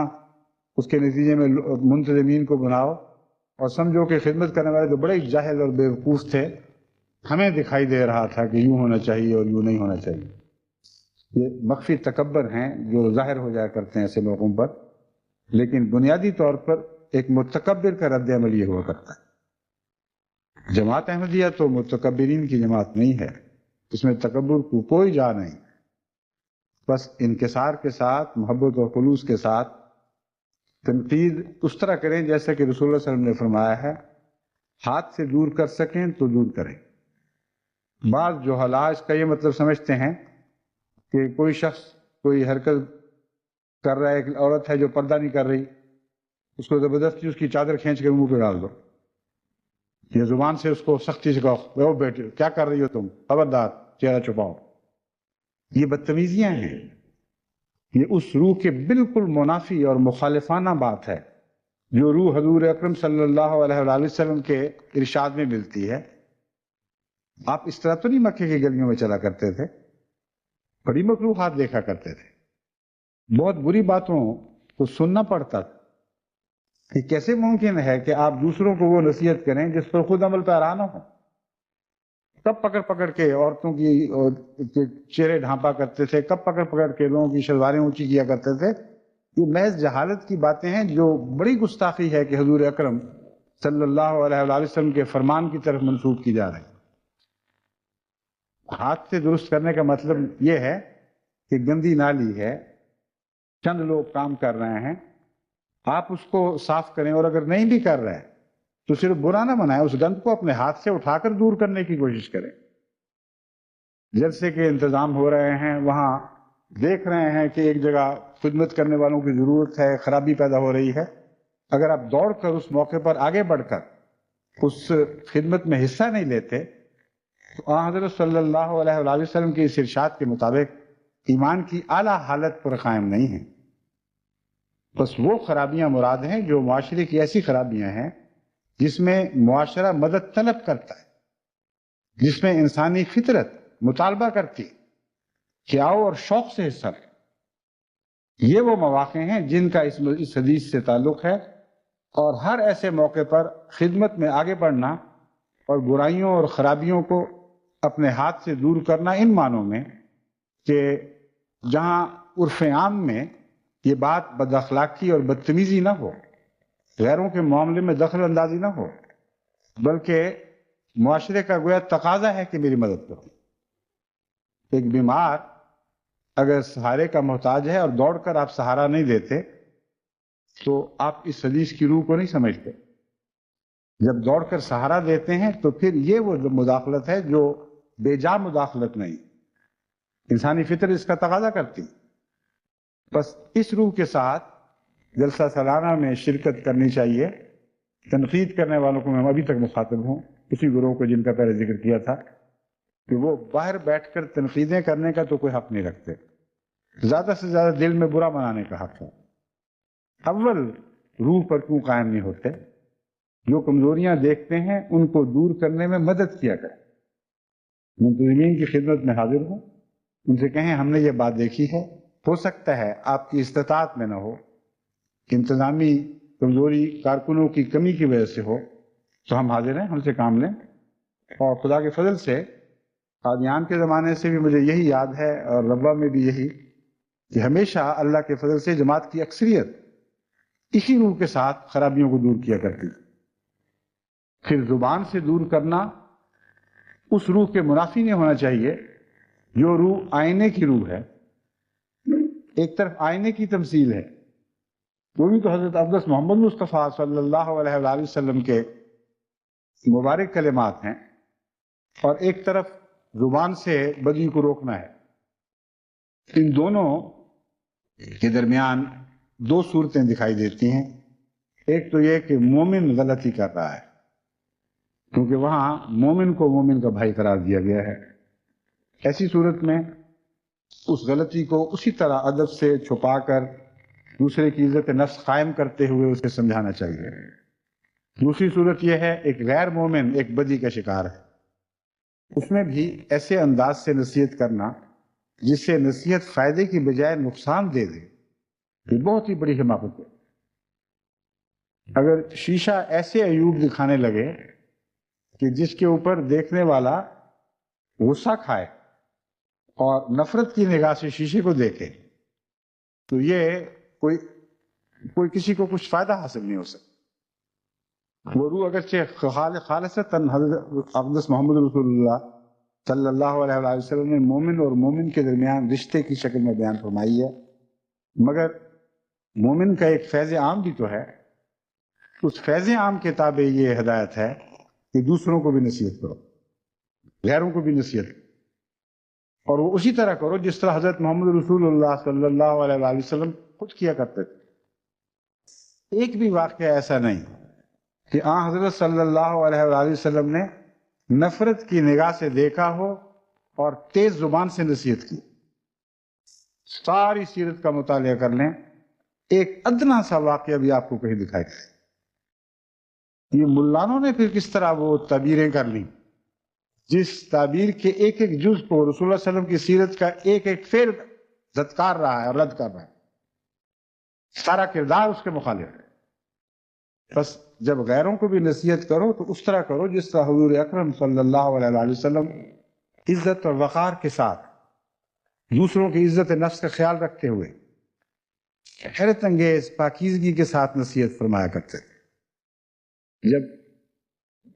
اس کے نتیجے میں منتظمین کو بناؤ، اور سمجھو کہ خدمت کرنے والے تو بڑے جاہل اور بیوقوف تھے، ہمیں دکھائی دے رہا تھا کہ یوں ہونا چاہیے اور یوں نہیں ہونا چاہیے. یہ مخفی تکبر ہیں جو ظاہر ہو جایا کرتے ہیں ایسے لوگوں پر، لیکن بنیادی طور پر ایک متکبر کا رد عمل یہ ہوا کرتا ہے. جماعت احمدیہ تو متکبرین کی جماعت نہیں ہے، اس میں تکبر کو کوئی جا نہیں. بس انکسار کے ساتھ، محبت اور خلوص کے ساتھ تنقید اس طرح کریں جیسا کہ رسول اللہ صلی اللہ علیہ وسلم نے فرمایا ہے. ہاتھ سے دور کر سکیں تو دور کریں. بعض جہلا اس کا یہ مطلب سمجھتے ہیں کہ کوئی شخص کوئی حرکت کر رہا ہے، ایک عورت ہے جو پردہ نہیں کر رہی، اس کو زبردستی اس کی چادر کھینچ کے منہ پہ ڈال دو، یہ زبان سے اس کو سختی سے کہو وہ بیٹے کیا کر رہی ہو تم، خبردار چہرہ چھپاؤ. یہ بدتمیزیاں ہیں، یہ اس روح کے بالکل منافی اور مخالفانہ بات ہے جو روح حضور اکرم صلی اللہ علیہ وآلہ وسلم کے ارشاد میں ملتی ہے. آپ اس طرح تو نہیں مکے کی گلیوں میں چلا کرتے تھے، بڑی مکروہات دیکھا کرتے تھے، بہت بری باتوں کو سننا پڑتا تھا. کہ کیسے ممکن ہے کہ آپ دوسروں کو وہ نصیحت کریں جس پر خود عمل پیرا نہ ہو. کب پکڑ پکڑ کے عورتوں کی چہرے ڈھانپا کرتے تھے، کب پکڑ پکڑ کے لوگوں کی شلواریں اونچی کیا کرتے تھے. یہ محض جہالت کی باتیں ہیں جو بڑی گستاخی ہے کہ حضور اکرم صلی اللہ علیہ وآلہ وسلم کے فرمان کی طرف منسوب کی جا رہی. ہاتھ سے درست کرنے کا مطلب یہ ہے کہ گندی نالی ہے، چند لوگ کام کر رہے ہیں، آپ اس کو صاف کریں، اور اگر نہیں بھی کر رہے تو صرف برا نہ بنائیں، اس گند کو اپنے ہاتھ سے اٹھا کر دور کرنے کی کوشش کریں. جلسے کے انتظام ہو رہے ہیں، وہاں دیکھ رہے ہیں کہ ایک جگہ خدمت کرنے والوں کی ضرورت ہے، خرابی پیدا ہو رہی ہے، اگر آپ دوڑ کر اس موقع پر آگے بڑھ کر اس خدمت میں حصہ نہیں لیتے تو حضرت صلی اللہ علیہ وآلہ وسلم کے اس ارشاد کے مطابق ایمان کی اعلیٰ حالت پر قائم نہیں ہیں. بس وہ خرابیاں مراد ہیں جو معاشرے کی ایسی خرابیاں ہیں جس میں معاشرہ مدد طلب کرتا ہے، جس میں انسانی فطرت مطالبہ کرتی کہ آؤ اور شوق سے حصہ لیں. یہ وہ مواقع ہیں جن کا اس حدیث سے تعلق ہے اور ہر ایسے موقع پر خدمت میں آگے بڑھنا اور برائیوں اور خرابیوں کو اپنے ہاتھ سے دور کرنا، ان معنوں میں کہ جہاں عرف عام میں یہ بات بد اخلاقی اور بدتمیزی نہ ہو، غیروں کے معاملے میں دخل اندازی نہ ہو، بلکہ معاشرے کا گویا تقاضا ہے کہ میری مدد کرو۔ ایک بیمار اگر سہارے کا محتاج ہے اور دوڑ کر آپ سہارا نہیں دیتے تو آپ اس حدیث کی روح کو نہیں سمجھتے۔ جب دوڑ کر سہارا دیتے ہیں تو پھر یہ وہ مداخلت ہے جو بے جا مداخلت نہیں، انسانی فطر اس کا تقاضا کرتی۔ بس اس روح کے ساتھ جلسہ سالانہ میں شرکت کرنی چاہیے۔ تنقید کرنے والوں کو میں ابھی تک مخاطب ہوں، اسی گروہ کو جن کا پہلے ذکر کیا تھا کہ وہ باہر بیٹھ کر تنقیدیں کرنے کا تو کوئی حق نہیں رکھتے، زیادہ سے زیادہ دل میں برا منانے کا حق ہے۔ اول روح پر کیوں قائم نہیں ہوتے؟ جو کمزوریاں دیکھتے ہیں ان کو دور کرنے میں مدد کیا کریں۔ منتظمین کی خدمت میں حاضر ہوں، ان سے کہیں ہم نے یہ بات دیکھی ہے، ہو سکتا ہے آپ کی استطاعت میں نہ ہو، انتظامی کمزوری کارکنوں کی کمی کی وجہ سے ہو، تو ہم حاضر ہیں، ہم سے کام لیں۔ اور خدا کے فضل سے قادیان کے زمانے سے بھی مجھے یہی یاد ہے، اور ربوہ میں بھی یہی، کہ ہمیشہ اللہ کے فضل سے جماعت کی اکثریت اسی روح کے ساتھ خرابیوں کو دور کیا کرتی۔ پھر زبان سے دور کرنا اس روح کے منافی نہیں ہونا چاہیے جو روح آئینے کی روح ہے۔ ایک طرف آئینے کی تمثیل ہے، وہ بھی تو حضرت اقدس محمد مصطفیٰ صلی اللہ علیہ وآلہ وسلم کے مبارک کلمات ہیں، اور ایک طرف زبان سے بدی کو روکنا ہے۔ ان دونوں کے درمیان دو صورتیں دکھائی دیتی ہیں۔ ایک تو یہ کہ مومن غلطی کر رہا ہے، کیونکہ وہاں مومن کو مومن کا بھائی قرار دیا گیا ہے۔ ایسی صورت میں اس غلطی کو اسی طرح ادب سے چھپا کر دوسرے کی عزت نفس قائم کرتے ہوئے اسے سمجھانا چاہیے۔ دوسری صورت یہ ہے، ایک غیر مومن ایک بدی کا شکار ہے، اس میں بھی ایسے انداز سے نصیحت کرنا جس سے نصیحت فائدے کی بجائے نقصان دے دے، یہ بہت ہی بڑی حماقت ہے۔ اگر شیشہ ایسے عیوب دکھانے لگے کہ جس کے اوپر دیکھنے والا غصہ کھائے اور نفرت کی نگاہ سے شیشے کو دیکھے، تو یہ کوئی کسی کو کچھ فائدہ حاصل نہیں ہو سکتا۔ وہ روح اگرچہ خالصتاً حضرت اقدس محمد رسول اللہ صلی اللہ علیہ وآلہ وسلم نے مومن اور مومن کے درمیان رشتے کی شکل میں بیان فرمائی ہے، مگر مومن کا ایک فیض عام بھی تو ہے۔ اس فیض عام کے تابع یہ ہدایت ہے کہ دوسروں کو بھی نصیحت کرو، غیروں کو بھی نصیحت کرو، اور وہ اسی طرح کرو جس طرح حضرت محمد رسول اللہ صلی اللہ علیہ وآلہ وسلم خود کیا کرتے تھے۔ ایک بھی واقعہ ایسا نہیں کہ حضرت صلی اللہ علیہ وآلہ وسلم نے نفرت کی نگاہ سے دیکھا ہو اور تیز زبان سے نصیحت کی۔ ساری سیرت کا مطالعہ کر لیں، ایک ادنا سا واقعہ بھی آپ کو کہیں دکھائی دے۔ یہ ملانوں نے پھر کس طرح وہ تعبیریں کر لی، جس تعبیر کے ایک ایک جز کو رسول اللہ صلی اللہ علیہ وسلم کی سیرت کا ایک ایک فعل دھتکار رہا ہے اور رد کر رہا ہے، سارا کردار اس کے مخالف ہے۔ بس جب غیروں کو بھی نصیحت کرو تو اس طرح کرو جس طرح حضور اکرم صلی اللہ علیہ وآلہ وسلم عزت اور وقار کے ساتھ دوسروں کی عزت نفس کا خیال رکھتے ہوئے حیرت انگیز پاکیزگی کے ساتھ نصیحت فرمایا کرتے تھے۔ جب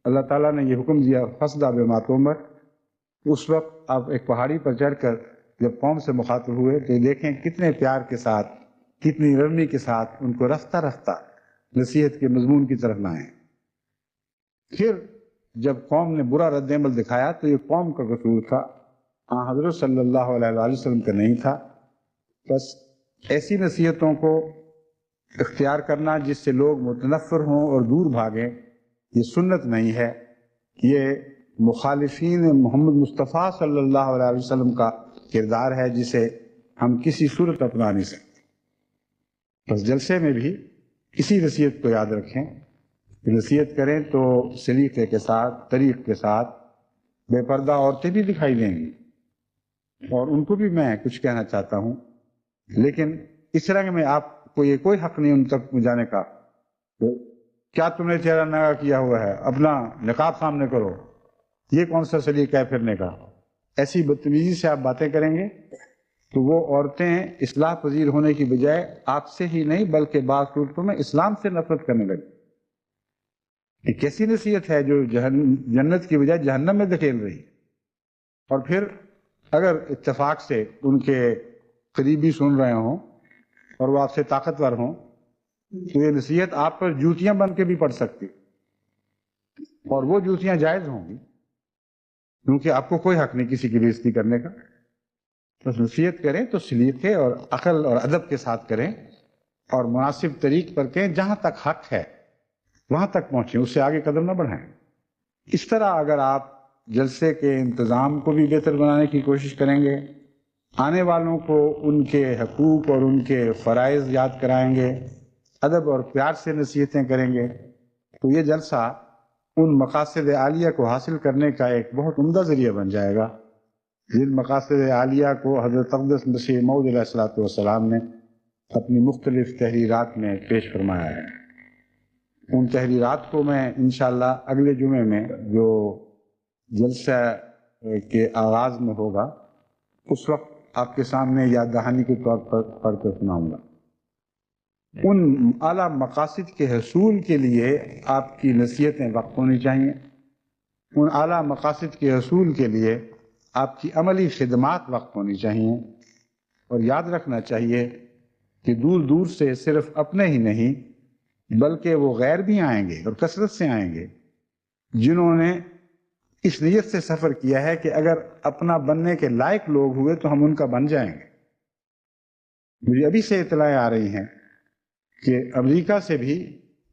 اللہ تعالیٰ نے یہ حکم دیا فَاصْدَعْ بِمَا تُؤْمَرُ، اس وقت آپ ایک پہاڑی پر چڑھ کر جب قوم سے مخاطب ہوئے تو دیکھیں کتنے پیار کے ساتھ، کتنی نرمی کے ساتھ ان کو رفتہ رفتہ نصیحت کے مضمون کی طرف لائیں۔ پھر جب قوم نے برا رد عمل دکھایا تو یہ قوم کا قصور تھا، حضرت صلی اللہ علیہ وآلہ وسلم کا نہیں تھا۔ بس ایسی نصیحتوں کو اختیار کرنا جس سے لوگ متنفر ہوں اور دور بھاگیں، یہ سنت نہیں ہے، یہ مخالفین محمد مصطفیٰ صلی اللہ علیہ وسلم کا کردار ہے جسے ہم کسی صورت اپنا نہیں سکتے۔ بس جلسے میں بھی اسی نصیحت کو یاد رکھیں کہ نصیحت کریں تو سلیقے کے ساتھ، طریق کے ساتھ۔ بے پردہ عورتیں بھی دکھائی دیں گی اور ان کو بھی میں کچھ کہنا چاہتا ہوں، لیکن اس رنگ میں آپ کو یہ کوئی حق نہیں ان تک پہنچانے کا کیا تم نے چہرہ ننگا کیا ہوا ہے، اپنا نقاب سامنے کرو، یہ کون سا سلیقہ ہے پھرنے کا؟ ایسی بدتمیزی سے آپ باتیں کریں گے تو وہ عورتیں اصلاح پذیر ہونے کی بجائے آپ سے ہی نہیں بلکہ بعض صورتوں میں اسلام سے نفرت کرنے لگے۔ یہ کیسی نصیحت ہے جو جنت کی بجائے جہنم میں دھکیل رہی ہے؟ اور پھر اگر اتفاق سے ان کے قریبی سن رہے ہوں اور وہ آپ سے طاقتور ہوں تو یہ نصیحت آپ پر جوتیاں بن کے بھی پڑ سکتی، اور وہ جوتیاں جائز ہوں گی، کیونکہ آپ کو کوئی حق نہیں کسی کی بےزتی کرنے کا۔ بس نصیحت کریں تو سلیقے اور عقل اور ادب کے ساتھ کریں اور مناسب طریق پر کہیں، جہاں تک حق ہے وہاں تک پہنچیں، اس سے آگے قدم نہ بڑھائیں۔ اس طرح اگر آپ جلسے کے انتظام کو بھی بہتر بنانے کی کوشش کریں گے، آنے والوں کو ان کے حقوق اور ان کے فرائض یاد کرائیں گے، ادب اور پیار سے نصیحتیں کریں گے، تو یہ جلسہ ان مقاصد عالیہ کو حاصل کرنے کا ایک بہت عمدہ ذریعہ بن جائے گا جن مقاصد عالیہ کو حضرت اقدس مسیح موعود علیہ الصلوۃ والسلام نے اپنی مختلف تحریرات میں پیش فرمایا ہے۔ ان تحریرات کو میں انشاءاللہ اگلے جمعے میں جو جلسہ کے آغاز میں ہوگا اس وقت آپ کے سامنے یاد دہانی کے طور پر پڑھ کر سناؤں گا۔ ان اعلیٰ مقاصد کے حصول کے لیے آپ کی نصیحتیں وقف ہونی چاہیے، ان اعلیٰ مقاصد کے حصول کے لیے آپ کی عملی خدمات وقف ہونی چاہیے، اور یاد رکھنا چاہیے کہ دور دور سے صرف اپنے ہی نہیں بلکہ وہ غیر بھی آئیں گے اور کثرت سے آئیں گے جنہوں نے اس نیت سے سفر کیا ہے کہ اگر اپنا بننے کے لائق لوگ ہوئے تو ہم ان کا بن جائیں گے۔ مجھے ابھی سے اطلاعیں آ رہی ہیں کہ امریکہ سے بھی،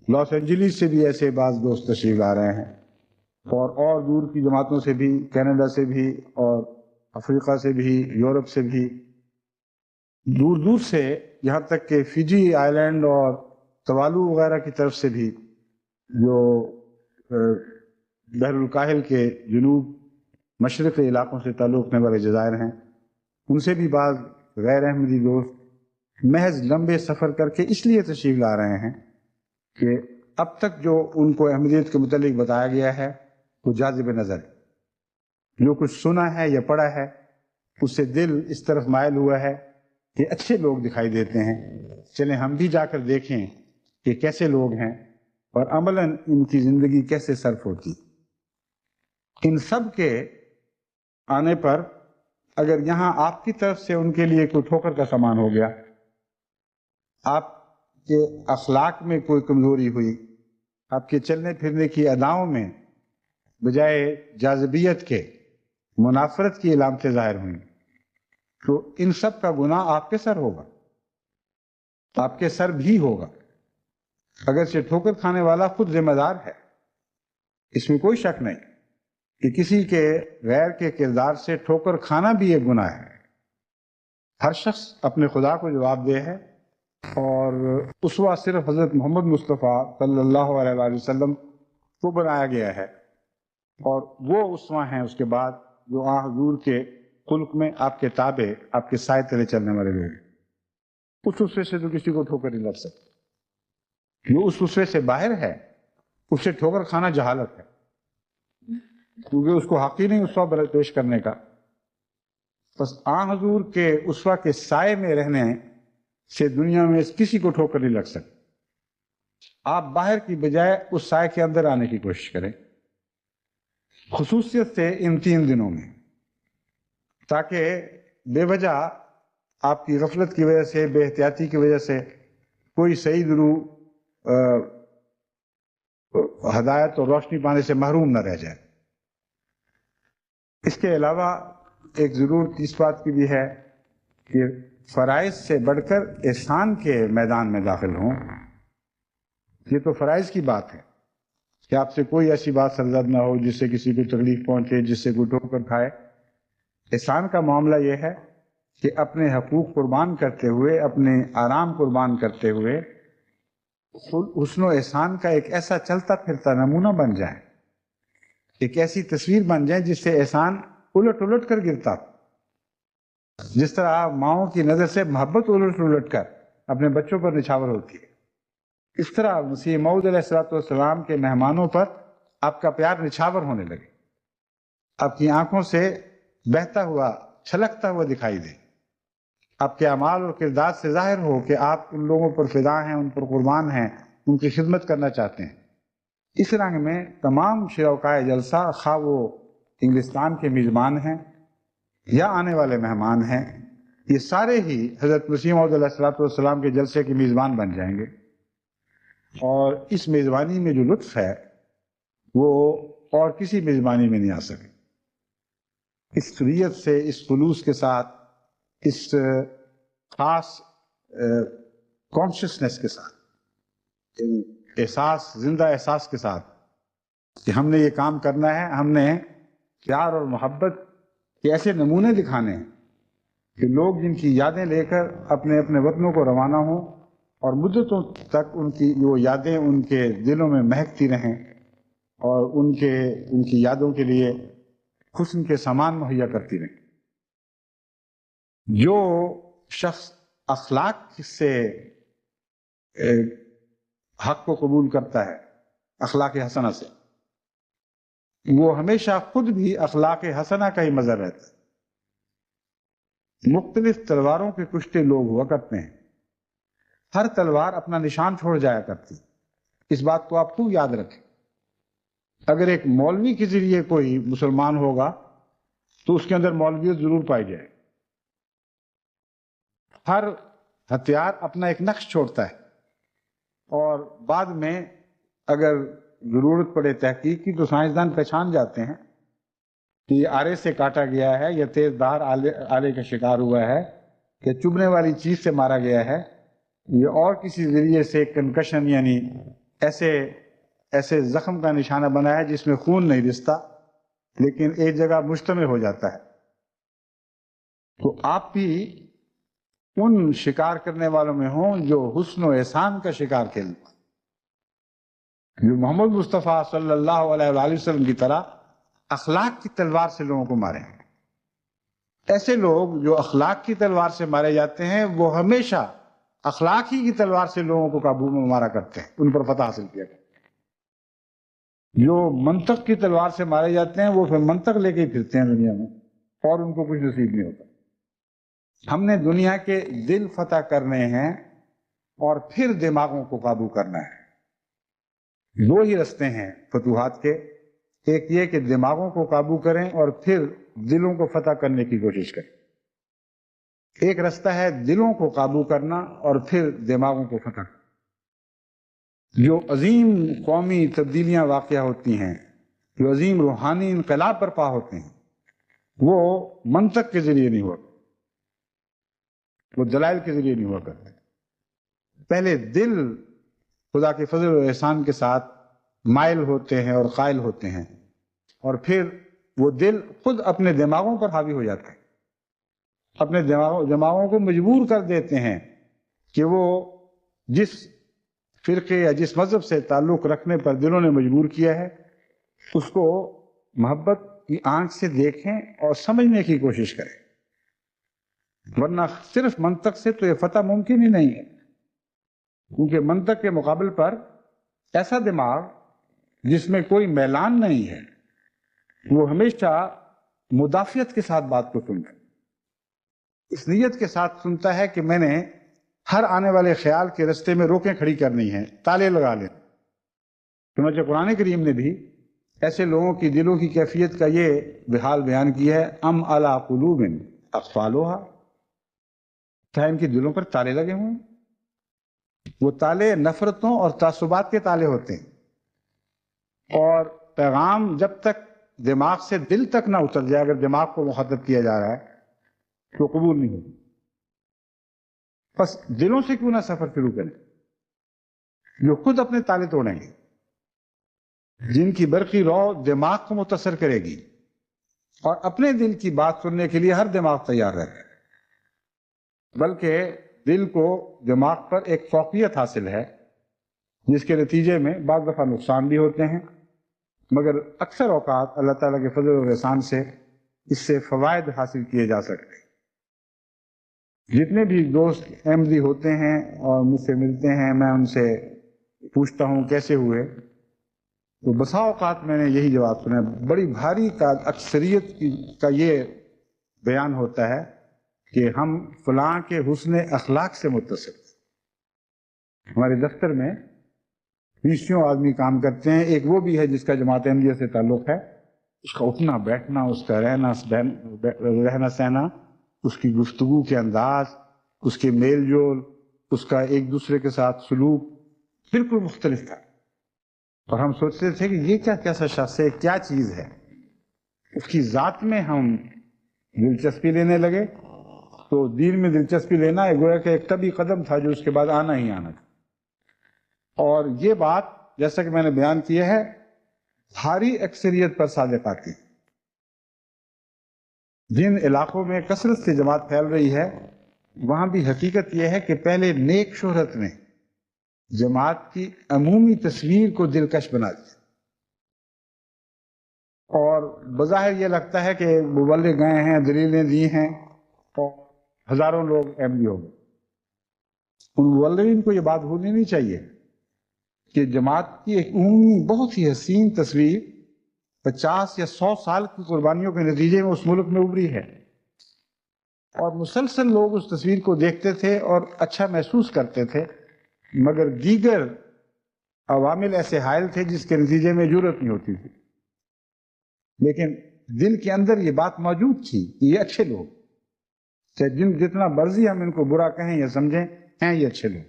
لاس اینجلس سے بھی ایسے بعض دوست تشریف لا رہے ہیں، اور دور کی جماعتوں سے بھی، کینیڈا سے بھی اور افریقہ سے بھی، یورپ سے بھی، دور دور سے، یہاں تک کہ فجی آئی لینڈ اور توالو وغیرہ کی طرف سے بھی، جو بحر الکاہل کے جنوب مشرقی علاقوں سے تعلق رکھنے والے جزائر ہیں، ان سے بھی بعض غیر احمدی دوست محض لمبے سفر کر کے اس لیے تشریف لا رہے ہیں کہ اب تک جو ان کو احمدیت کے متعلق بتایا گیا ہے وہ جاذب نظر ہے، جو کچھ سنا ہے یا پڑھا ہے اس سے دل اس طرف مائل ہوا ہے کہ اچھے لوگ دکھائی دیتے ہیں، چلیں ہم بھی جا کر دیکھیں کہ کیسے لوگ ہیں اور عملاً ان کی زندگی کیسے صرف ہوتی۔ ان سب کے آنے پر اگر یہاں آپ کی طرف سے ان کے لیے کوئی ٹھوکر کا سامان ہو گیا، آپ کے اخلاق میں کوئی کمزوری ہوئی، آپ کے چلنے پھرنے کی اداؤں میں بجائے جاذبیت کے منافرت کی علامتیں ظاہر ہوئیں، تو ان سب کا گناہ آپ کے سر ہوگا، آپ کے سر بھی ہوگا، اگرچہ ٹھوکر کھانے والا خود ذمہ دار ہے، اس میں کوئی شک نہیں کہ کسی کے غیر کے کردار سے ٹھوکر کھانا بھی ایک گناہ ہے۔ ہر شخص اپنے خدا کو جواب دہ ہے، اور اسوہ صرف حضرت محمد مصطفیٰ صلی اللہ علیہ وآلہ وسلم کو بنایا گیا ہے، اور وہ اسوہ ہیں اس کے بعد جو حضور کے خلق میں آپ کے تابع، آپ کے سائے تلے چلنے والے لوگ ہیں۔ اس اسوے سے تو کسی کو ٹھوکر نہیں لگ سکتی، جو اس اسوے سے باہر ہے اس سے ٹھوکر کھانا جہالت ہے، کیونکہ اس کو حق ہی نہیں اسوہ پیش کرنے کا۔ بس حضور کے اسوہ کے سائے میں رہنے سے دنیا میں کسی کو ٹھوکر نہیں لگ سکتی۔ آپ باہر کی بجائے اس سائے کے اندر آنے کی کوشش کریں، خصوصیت سے ان 3 دنوں میں، تاکہ بے وجہ آپ کی غفلت کی وجہ سے، بے احتیاطی کی وجہ سے کوئی صحیح درو ہدایت اور روشنی پانے سے محروم نہ رہ جائے۔ اس کے علاوہ ایک ضرورت اس بات کی بھی ہے کہ فرائض سے بڑھ کر احسان کے میدان میں داخل ہوں۔ یہ تو فرائض کی بات ہے کہ آپ سے کوئی ایسی بات سرزد نہ ہو جس سے کسی کو تکلیف پہنچے، جس سے کوئی ٹھوکر کھائے۔ احسان کا معاملہ یہ ہے کہ اپنے حقوق قربان کرتے ہوئے، اپنے آرام قربان کرتے ہوئے حسن و احسان کا ایک ایسا چلتا پھرتا نمونہ بن جائے، ایک ایسی تصویر بن جائے جس سے احسان الٹ الٹ کر گرتا، جس طرح ماؤں کی نظر سے محبت الٹ الٹ کر اپنے بچوں پر نچھاور ہوتی ہے۔ اس طرح مسیح موعود علیہ السلام کے مہمانوں پر آپ کا پیار نچھاور ہونے لگے، آپ کی آنکھوں سے بہتا ہوا چھلکتا ہوا دکھائی دے، آپ کے اعمال اور کردار سے ظاہر ہو کہ آپ ان لوگوں پر فدا ہیں، ان پر قربان ہیں، ان کی خدمت کرنا چاہتے ہیں۔ اس رنگ میں تمام شرکائے جلسہ، خواہ وہ انگلستان کے میزبان ہیں یا آنے والے مہمان ہیں، یہ سارے ہی حضرت مسیح موعود علیہ السلام کے جلسے کے میزبان بن جائیں گے، اور اس میزبانی میں جو لطف ہے وہ اور کسی میزبانی میں نہیں آ سکے۔ اس خریت سے، اس خلوص کے ساتھ، اس خاص کانشسنس کے ساتھ، احساس، زندہ احساس کے ساتھ کہ ہم نے یہ کام کرنا ہے، ہم نے پیار اور محبت کے ایسے نمونے دکھانے ہیں کہ لوگ جن کی یادیں لے کر اپنے اپنے وطنوں کو روانہ ہوں اور مدتوں تک ان کی وہ یادیں ان کے دلوں میں مہکتی رہیں اور ان کی یادوں کے لیے حسن کے سامان مہیا کرتی رہیں۔ جو شخص اخلاق سے حق کو قبول کرتا ہے، اخلاق حسنہ سے، وہ ہمیشہ خود بھی اخلاق حسنہ کا ہی مظہر رہتا ہے۔ مختلف تلواروں کے کشتے لوگ ہوا کرتے ہیں، ہر تلوار اپنا نشان چھوڑ جایا کرتی، اس بات کو آپ خوب یاد رکھیں۔ اگر ایک مولوی کے ذریعے کوئی مسلمان ہوگا تو اس کے اندر مولویت ضرور پائی جائے۔ ہر ہتھیار اپنا ایک نقش چھوڑتا ہے، اور بعد میں اگر ضرورت پڑے تحقیق کی تو سائنسدان پہچان جاتے ہیں کہ یہ آرے سے کاٹا گیا ہے، یا تیز دھار آلے کا شکار ہوا ہے، یا چبھنے والی چیز سے مارا گیا ہے، یہ اور کسی ذریعے سے کنکشن یعنی ایسے زخم کا نشانہ بنا ہے جس میں خون نہیں رستا لیکن ایک جگہ مجتمع ہو جاتا ہے۔ تو آپ بھی ان شکار کرنے والوں میں ہوں جو حسن و احسان کا شکار کھیلیں، جو محمد مصطفیٰ صلی اللہ علیہ وآلہ وسلم کی طرح اخلاق کی تلوار سے لوگوں کو ماریں۔ ایسے لوگ جو اخلاق کی تلوار سے مارے جاتے ہیں وہ ہمیشہ اخلاق ہی کی تلوار سے لوگوں کو قابو میں مارا کرتے ہیں، ان پر فتح حاصل کیا کرتے ہیں۔ جو منطق کی تلوار سے مارے جاتے ہیں وہ پھر منطق لے کے ہی پھرتے ہیں دنیا میں، اور ان کو کچھ نصیب نہیں ہوتا۔ ہم نے دنیا کے دل فتح کرنے ہیں اور پھر دماغوں کو قابو کرنا ہے۔ دو ہی رستے ہیں فتوحات کے، ایک یہ کہ دماغوں کو قابو کریں اور پھر دلوں کو فتح کرنے کی کوشش کریں۔ ایک رستہ ہے دلوں کو قابو کرنا اور پھر دماغوں کو فتح کرنا۔ جو عظیم قومی تبدیلیاں واقع ہوتی ہیں، جو عظیم روحانی انقلاب برپا ہوتے ہیں، وہ منطق کے ذریعے نہیں ہوا، وہ دلائل کے ذریعے نہیں ہوا کرتے۔ پہلے دل خدا کے فضل و احسان کے ساتھ مائل ہوتے ہیں اور قائل ہوتے ہیں، اور پھر وہ دل خود اپنے دماغوں پر حاوی ہو جاتا ہے، اپنے دماغوں کو مجبور کر دیتے ہیں کہ وہ جس فرقے یا جس مذہب سے تعلق رکھنے پر دلوں نے مجبور کیا ہے اس کو محبت کی آنکھ سے دیکھیں اور سمجھنے کی کوشش کریں، ورنہ صرف منطق سے تو یہ فتح ممکن ہی نہیں ہے، کیونکہ منطق کے مقابل پر ایسا دماغ جس میں کوئی میلان نہیں ہے وہ ہمیشہ مدافعت کے ساتھ بات کو سنتا ہے، اس نیت کے ساتھ سنتا ہے کہ میں نے ہر آنے والے خیال کے رستے میں روکیں کھڑی کرنی ہیں، تالے لگا لیں۔ چنانچہ قرآن کریم نے بھی ایسے لوگوں کی دلوں کی کیفیت کا یہ حال بیان کیا ہے، ام علی قلوب اقفالھا، کیا ان کے دلوں پر تالے لگے ہوئے ہیں؟ وہ تالے نفرتوں اور تعصبات کے تالے ہوتے ہیں، اور پیغام جب تک دماغ سے دل تک نہ اتر جائے، اگر دماغ کو مخاطب کیا جا رہا ہے تو قبول نہیں ہوگی۔ بس دلوں سے کیوں نہ سفر شروع کریں جو خود اپنے تالے توڑیں گے، جن کی برقی رو دماغ کو متاثر کرے گی، اور اپنے دل کی بات سننے کے لیے ہر دماغ تیار رہتا ہے، بلکہ دل کو دماغ پر ایک فوقیت حاصل ہے جس کے نتیجے میں بعض دفعہ نقصان بھی ہوتے ہیں، مگر اکثر اوقات اللہ تعالیٰ کے فضل و احسان سے اس سے فوائد حاصل کیے جا سکتے ہیں۔ جتنے بھی دوست احمدی ہوتے ہیں اور مجھ سے ملتے ہیں، میں ان سے پوچھتا ہوں کیسے ہوئے، تو بسا اوقات میں نے یہی جواب سنا ہے، بڑی بھاری اکثریت کا یہ بیان ہوتا ہے کہ ہم فلاں کے حسن اخلاق سے متصل۔ ہمارے دفتر میں 20 آدمی کام کرتے ہیں، ایک وہ بھی ہے جس کا جماعت احمدیہ سے تعلق ہے، اس کا اٹھنا بیٹھنا، اس کا رہنا سہنا، اس کی گفتگو کے انداز، اس کے میل جول، اس کا ایک دوسرے کے ساتھ سلوک بالکل مختلف تھا، اور ہم سوچتے تھے کہ یہ کیسا شخص ہے، کیا چیز ہے۔ اس کی ذات میں ہم دلچسپی لینے لگے، تو دین میں دلچسپی لینا گویا کہ ایک طبی قدم تھا جو اس کے بعد آنا ہی آنا تھا۔ اور یہ بات جیسا کہ میں نے بیان کیا ہے بھاری اکثریت پر صادق آتی ہے۔ جن علاقوں میں کثرت سے جماعت پھیل رہی ہے وہاں بھی حقیقت یہ ہے کہ پہلے نیک شہرت نے جماعت کی عمومی تصویر کو دلکش بنا دیا، اور بظاہر یہ لگتا ہے کہ مبلغ گئے ہیں، دلیلیں دی ہیں اور ہزاروں لوگ احمدی ہو گئے۔ ان مبلغین کو یہ بات بھولنی نہیں چاہیے کہ جماعت کی ایک عمومی بہت ہی حسین تصویر 50 یا 100 سال کی قربانیوں کے نتیجے میں اس ملک میں ابھری ہے، اور مسلسل لوگ اس تصویر کو دیکھتے تھے اور اچھا محسوس کرتے تھے، مگر دیگر عوامل ایسے حائل تھے جس کے نتیجے میں جرأت نہیں ہوتی تھی، لیکن دل کے اندر یہ بات موجود تھی کہ یہ اچھے لوگ، چاہے جتنا مرضی ہم ان کو برا کہیں یا سمجھیں، ہیں یہ اچھے لوگ۔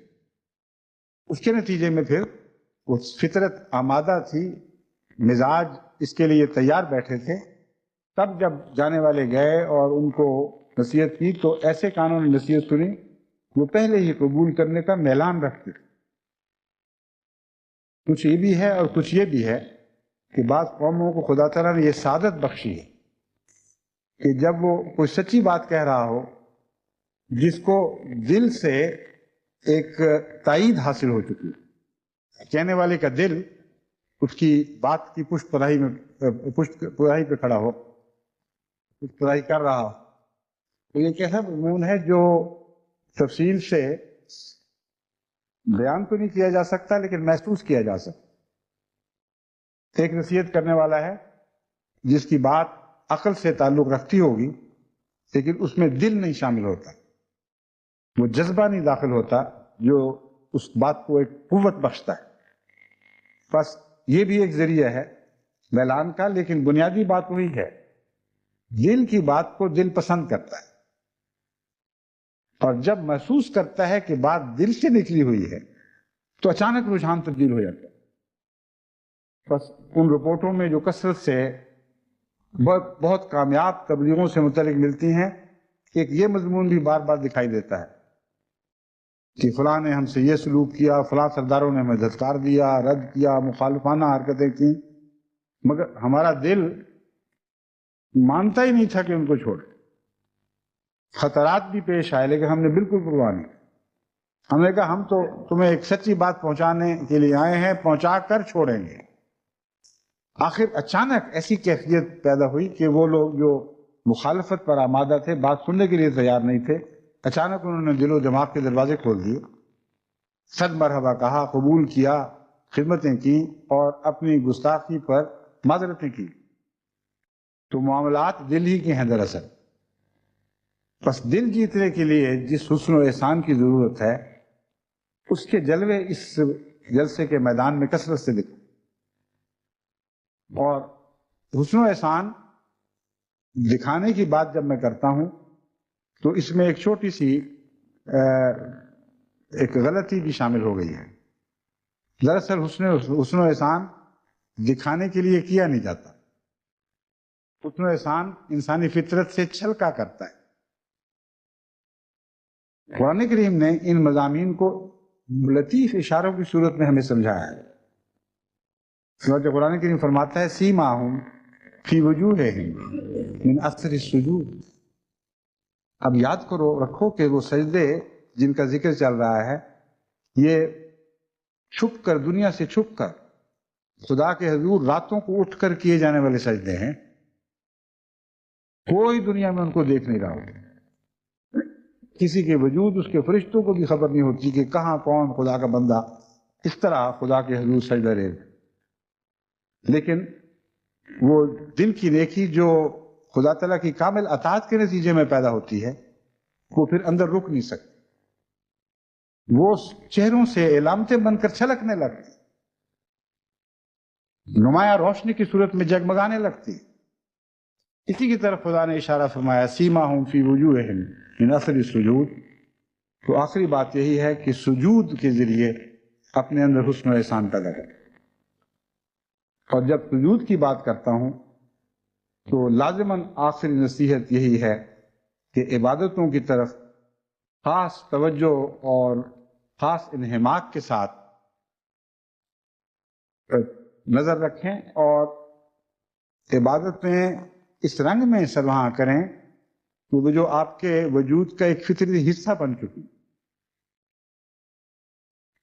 اس کے نتیجے میں پھر وہ فطرت آمادہ تھی، مزاج اس کے لیے تیار بیٹھے تھے، تب جب جانے والے گئے اور ان کو نصیحت کی تو ایسے کانوں نے نصیحت سنی وہ پہلے ہی قبول کرنے کا میلان رکھتے تھے۔ کچھ یہ بھی ہے اور کچھ یہ بھی ہے کہ بعض قوموں کو خدا تعالیٰ نے یہ سعادت بخشی ہے کہ جب وہ کوئی سچی بات کہہ رہا ہو جس کو دل سے ایک تائید حاصل ہو چکی ہے، کہنے والے کا دل اس کی بات کی پشت پرائی پہ کھڑا ہو، پشت پرائی کر رہا ہو، تو یہ کیسا مضمون ہے جو تفصیل سے بیان تو نہیں کیا جا سکتا لیکن محسوس کیا جا سکتا۔ ایک نصیحت کرنے والا ہے جس کی بات عقل سے تعلق رکھتی ہوگی لیکن اس میں دل نہیں شامل ہوتا، وہ جذبہ نہیں داخل ہوتا جو اس بات کو ایک قوت بخشتا ہے۔ بس یہ بھی ایک ذریعہ ہے میلان کا، لیکن بنیادی بات وہی ہے، دل کی بات کو دل پسند کرتا ہے، اور جب محسوس کرتا ہے کہ بات دل سے نکلی ہوئی ہے تو اچانک رجحان تبدیل ہو جاتا ہے۔ بس ان رپورٹوں میں جو کثرت سے بہت کامیاب تبلیغوں سے متعلق ملتی ہیں، ایک یہ مضمون بھی بار بار دکھائی دیتا ہے کہ فلاں نے ہم سے یہ سلوک کیا، فلاں سرداروں نے ہمیں دھتکار دیا، رد کیا، مخالفانہ حرکتیں کی، مگر ہمارا دل مانتا ہی نہیں تھا کہ ان کو چھوڑے۔ خطرات بھی پیش آئے لیکن ہم نے بالکل پرواہ نہیں، ہم نے کہا ہم تو تمہیں ایک سچی بات پہنچانے کے لیے آئے ہیں، پہنچا کر چھوڑیں گے۔ آخر اچانک ایسی کیفیت پیدا ہوئی کہ وہ لوگ جو مخالفت پر آمادہ تھے، بات سننے کے لیے تیار نہیں تھے، اچانک انہوں نے دل و دماغ کے دروازے کھول دیے، صد مرحبا کہا، قبول کیا، خدمتیں کی اور اپنی گستاخی پر معذرتیں کی۔ تو معاملات دل ہی کے ہیں دراصل۔ بس دل جیتنے کے لیے جس حسن و احسان کی ضرورت ہے اس کے جلوے اس جلسے کے میدان میں کثرت سے دکھے، اور حسن و احسان دکھانے کی بات جب میں کرتا ہوں تو اس میں ایک چھوٹی سی ایک غلطی بھی شامل ہو گئی ہے۔ دراصل حسن و احسان دکھانے کے لیے کیا نہیں جاتا، حسن و احسان انسانی فطرت سے چھلکا کرتا ہے۔ قرآن کریم نے ان مضامین کو لطیف اشاروں کی صورت میں ہمیں سمجھایا ہے۔ چنانچہ قرآن کریم فرماتا ہے سیماہم فی وجوہہم من اثر السجود۔ اب یاد کرو، رکھو کہ وہ سجدے جن کا ذکر چل رہا ہے یہ چھپ کر، دنیا سے چھپ کر خدا کے حضور راتوں کو اٹھ کر کیے جانے والے سجدے ہیں۔ کوئی دنیا میں ان کو دیکھ نہیں رہا ہوتا، کسی کے وجود، اس کے فرشتوں کو بھی خبر نہیں ہوتی کہ کہاں کون خدا کا بندہ اس طرح خدا کے حضور سجدہ ریز، لیکن وہ دل کی نیکی جو خدا تعالیٰ کی کامل اطاعت کے نتیجے میں پیدا ہوتی ہے وہ پھر اندر رک نہیں سکتی، وہ چہروں سے علامتیں بن کر چھلکنے لگتی، نمایاں روشنی کی صورت میں جگمگانے لگتی۔ اسی کی طرف خدا نے اشارہ فرمایا سیماہم فی وجوہہم من اثر السجود، تو آخری بات یہی ہے کہ سجود کے ذریعے اپنے اندر حسن و احسان پیدا کریں۔ اور جب سجود کی بات کرتا ہوں تو لازماً آخری نصیحت یہی ہے کہ عبادتوں کی طرف خاص توجہ اور خاص انہماک کے ساتھ نظر رکھیں اور عبادت میں اس رنگ میں سرواں کریں کہ وہ جو آپ کے وجود کا ایک فطری حصہ بن چکی۔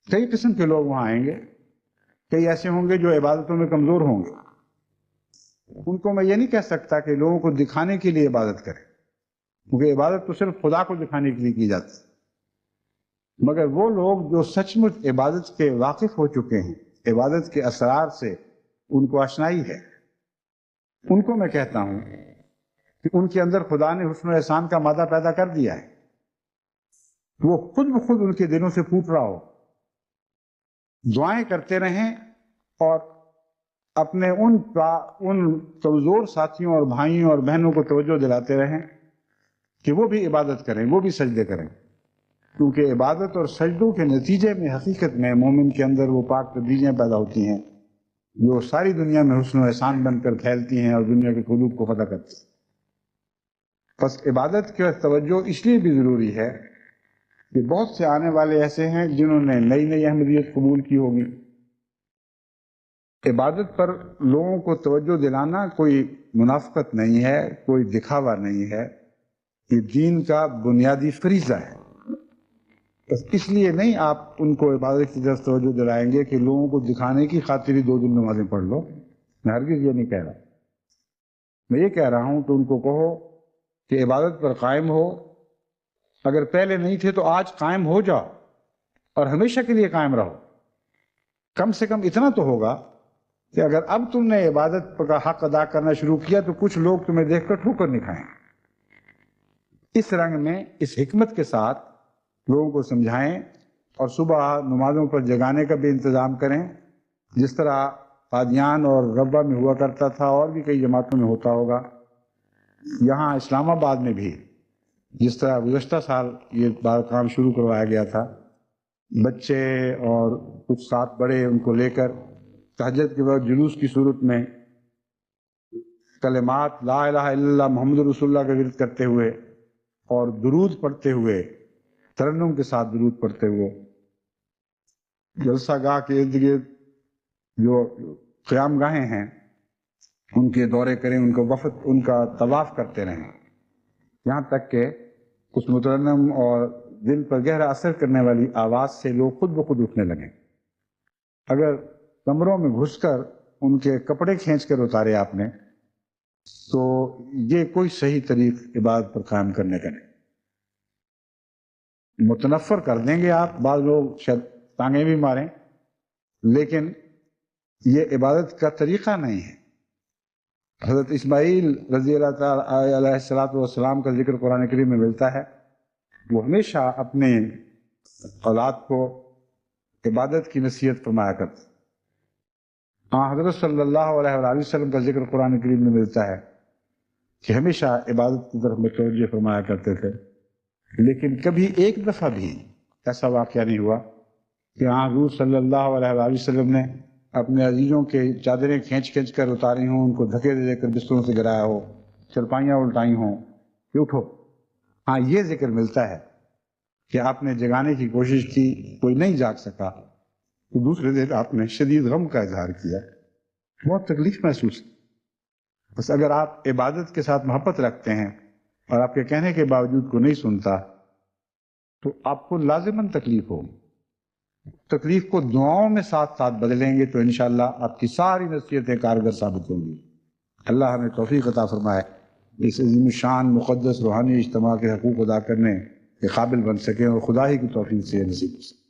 کئی قسم کے لوگ وہاں آئیں گے، کئی ایسے ہوں گے جو عبادتوں میں کمزور ہوں گے، ان کو میں یہ نہیں کہہ سکتا کہ لوگوں کو دکھانے کے لیے عبادت کریں، کیونکہ عبادت تو صرف خدا کو دکھانے کے لیے کی جاتی ہے، مگر وہ لوگ جو سچ مچ عبادت کے واقف ہو چکے ہیں، عبادت کے اسرار سے ان کو آشنائی ہے، ان کو میں کہتا ہوں کہ ان کے اندر خدا نے حسن و احسان کا مادہ پیدا کر دیا ہے، وہ خود بخود ان کے دلوں سے پھوٹ رہا ہو۔ دعائیں کرتے رہیں اور اپنے ان کمزور ساتھیوں اور بھائیوں اور بہنوں کو توجہ دلاتے رہیں کہ وہ بھی عبادت کریں، وہ بھی سجدے کریں، کیونکہ عبادت اور سجدوں کے نتیجے میں حقیقت میں مومن کے اندر وہ پاک تبدیلیاں پیدا ہوتی ہیں جو ساری دنیا میں حسن و احسان بن کر پھیلتی ہیں اور دنیا کے قلوب کو فتح کرتی ہیں۔ بس عبادت کی توجہ اس لیے بھی ضروری ہے کہ بہت سے آنے والے ایسے ہیں جنہوں نے نئی نئی احمدیت قبول کی ہوگی۔ عبادت پر لوگوں کو توجہ دلانا کوئی منافقت نہیں ہے، کوئی دکھاوا نہیں ہے، یہ دین کا بنیادی فریضہ ہے۔ بس اس لیے نہیں آپ ان کو عبادت کی طرف توجہ دلائیں گے کہ لوگوں کو دکھانے کی خاطر ہی 2 دن نمازیں پڑھ لو، میں ہرگز یہ نہیں کہہ رہا، میں یہ کہہ رہا ہوں کہ ان کو کہو کہ عبادت پر قائم ہو، اگر پہلے نہیں تھے تو آج قائم ہو جاؤ اور ہمیشہ کے لیے قائم رہو۔ کم سے کم اتنا تو ہوگا کہ اگر اب تم نے عبادت کا حق ادا کرنا شروع کیا تو کچھ لوگ تمہیں دیکھ کر ٹھوکر نہیں کھائیں۔ اس رنگ میں اس حکمت کے ساتھ لوگوں کو سمجھائیں اور صبح نمازوں پر جگانے کا بھی انتظام کریں، جس طرح قادیان اور ربہ میں ہوا کرتا تھا اور بھی کئی جماعتوں میں ہوتا ہوگا۔ یہاں اسلام آباد میں بھی جس طرح گزشتہ سال یہ کام شروع کروایا گیا تھا، بچے اور کچھ ساتھ بڑے ان کو لے کر تہجد کے وقت جلوس کی صورت میں کلمات لا الہ الا اللہ محمد رسول اللہ کا ورد کرتے ہوئے اور درود پڑھتے ہوئے، ترنم کے ساتھ درود پڑھتے ہوئے جلسہ گاہ کے ارد گرد جو قیام گاہیں ہیں ان کے دورے کریں، ان کا وفد، ان کا طواف کرتے رہیں، یہاں تک کہ اس مترنم اور دل پر گہرا اثر کرنے والی آواز سے لوگ خود بخود اٹھنے لگیں۔ اگر کمروں میں گھس کر ان کے کپڑے کھینچ کر اتارے آپ نے تو یہ کوئی صحیح طریق عبادت پر قائم کرنے کا نہیں۔ متنفر کر دیں گے آپ، بعض لوگ شاید ٹانگیں بھی ماریں، لیکن یہ عبادت کا طریقہ نہیں ہے۔ حضرت اسماعیل رضی اللہ تعالی علیہ السلام کا ذکر قرآن کریم میں ملتا ہے، وہ ہمیشہ اپنے اولاد کو عبادت کی نصیحت فرمایا کرتے۔ حضرت صلی اللہ علیہ وآلہ وسلم کا ذکر قرآن کریم میں ملتا ہے کہ ہمیشہ عبادت کی طرف متوجہ فرمایا کرتے تھے، لیکن کبھی ایک دفعہ بھی ایسا واقعہ نہیں ہوا کہ حضور صلی اللہ علیہ وآلہ وسلم نے اپنے عزیزوں کے چادریں کھینچ کھینچ کر اتاری ہوں، ان کو دھکے دے کر بستروں سے گرایا ہو، چرپائیاں الٹائی ہوں کہ اٹھو۔ ہاں یہ ذکر ملتا ہے کہ آپ نے جگانے کی کوشش کی، کوئی نہیں جاگ سکا تو دوسرے دن آپ نے شدید غم کا اظہار کیا، بہت تکلیف محسوس کی۔ بس اگر آپ عبادت کے ساتھ محبت رکھتے ہیں اور آپ کے کہنے کے باوجود کو نہیں سنتا تو آپ کو لازماً تکلیف ہوگی۔ تکلیف کو دعاؤں میں ساتھ ساتھ بدلیں گے تو انشاءاللہ آپ کی ساری نصیحتیں کارگر ثابت ہوں گی۔ اللہ ہمیں توفیق عطا فرمائے اس عظیم شان مقدس روحانی اجتماع کے حقوق ادا کرنے کے قابل بن سکیں اور خدا ہی کی توفیق سے یہ نصیب ہو سکے۔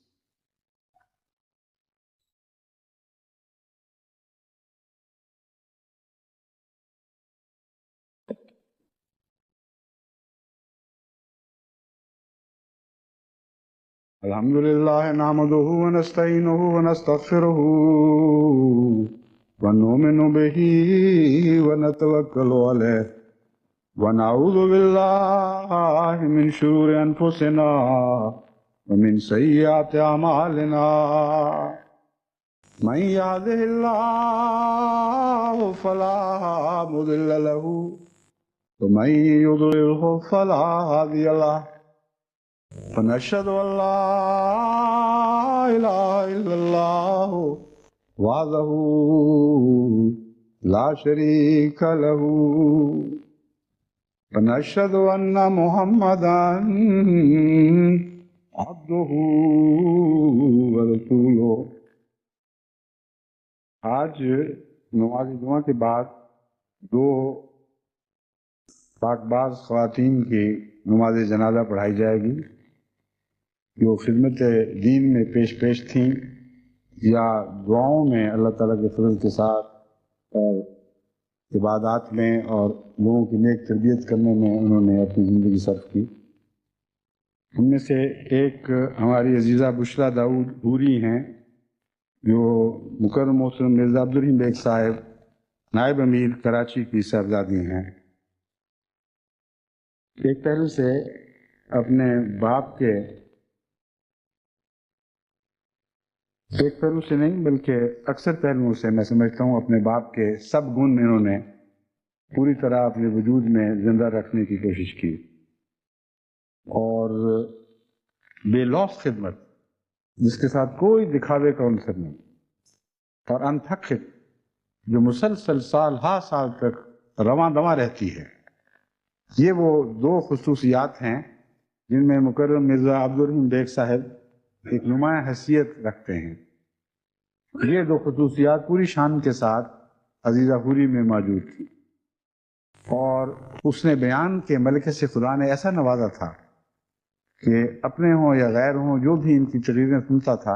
الحمد لله نحمده ونستعينه ونستغفره ونؤمن به ونتوكل عليه ونعوذ بالله من شرور أنفسنا ومن سيئات أعمالنا من يهده الله فلا مضل له ومن يضلله فلا هادي له ونشهد أن لا إله إلا الله وحده لا شريك له ونشهد أن محمدا عبده ورسوله. آج نماز جمعہ کے بعد دو پاکباز خواتین کی نماز جنازہ پڑھائی جائے گی جو خدمت دین میں پیش تھیں یا دعاؤں میں اللہ تعالیٰ کے فضل کے ساتھ اور عبادات میں اور لوگوں کی نیک تربیت کرنے میں انہوں نے اپنی زندگی صرف کی. ان میں سے ایک ہماری عزیزہ بشرا داؤد حوری ہیں جو مکرم محترم مرزا عبدالرحیم بیگ صاحب نائب امیر کراچی کی صاحبزادی ہیں. ایک پہلو سے اپنے باپ کے ایک پہلو سے نہیں بلکہ اکثر پہلوؤں سے میں سمجھتا ہوں اپنے باپ کے سب گن انہوں نے پوری طرح اپنے وجود میں زندہ رکھنے کی کوشش کی اور بے لوث خدمت جس کے ساتھ کوئی دکھاوے کا عنصر نہیں اور انتھک جو مسلسل سال تک رواں دواں رہتی ہے. یہ وہ دو خصوصیات ہیں جن میں مکرم مرزا عبدالرحیم بیگ صاحب ایک نمایاں حیثیت رکھتے ہیں. یہ دو خصوصیات پوری شان کے ساتھ عزیزہ حوری میں موجود تھی اور اس نے بیان کے ملکے سے خدا نے ایسا نوازا تھا کہ اپنے ہوں یا غیر ہوں جو بھی ان کی تقریریں سنتا تھا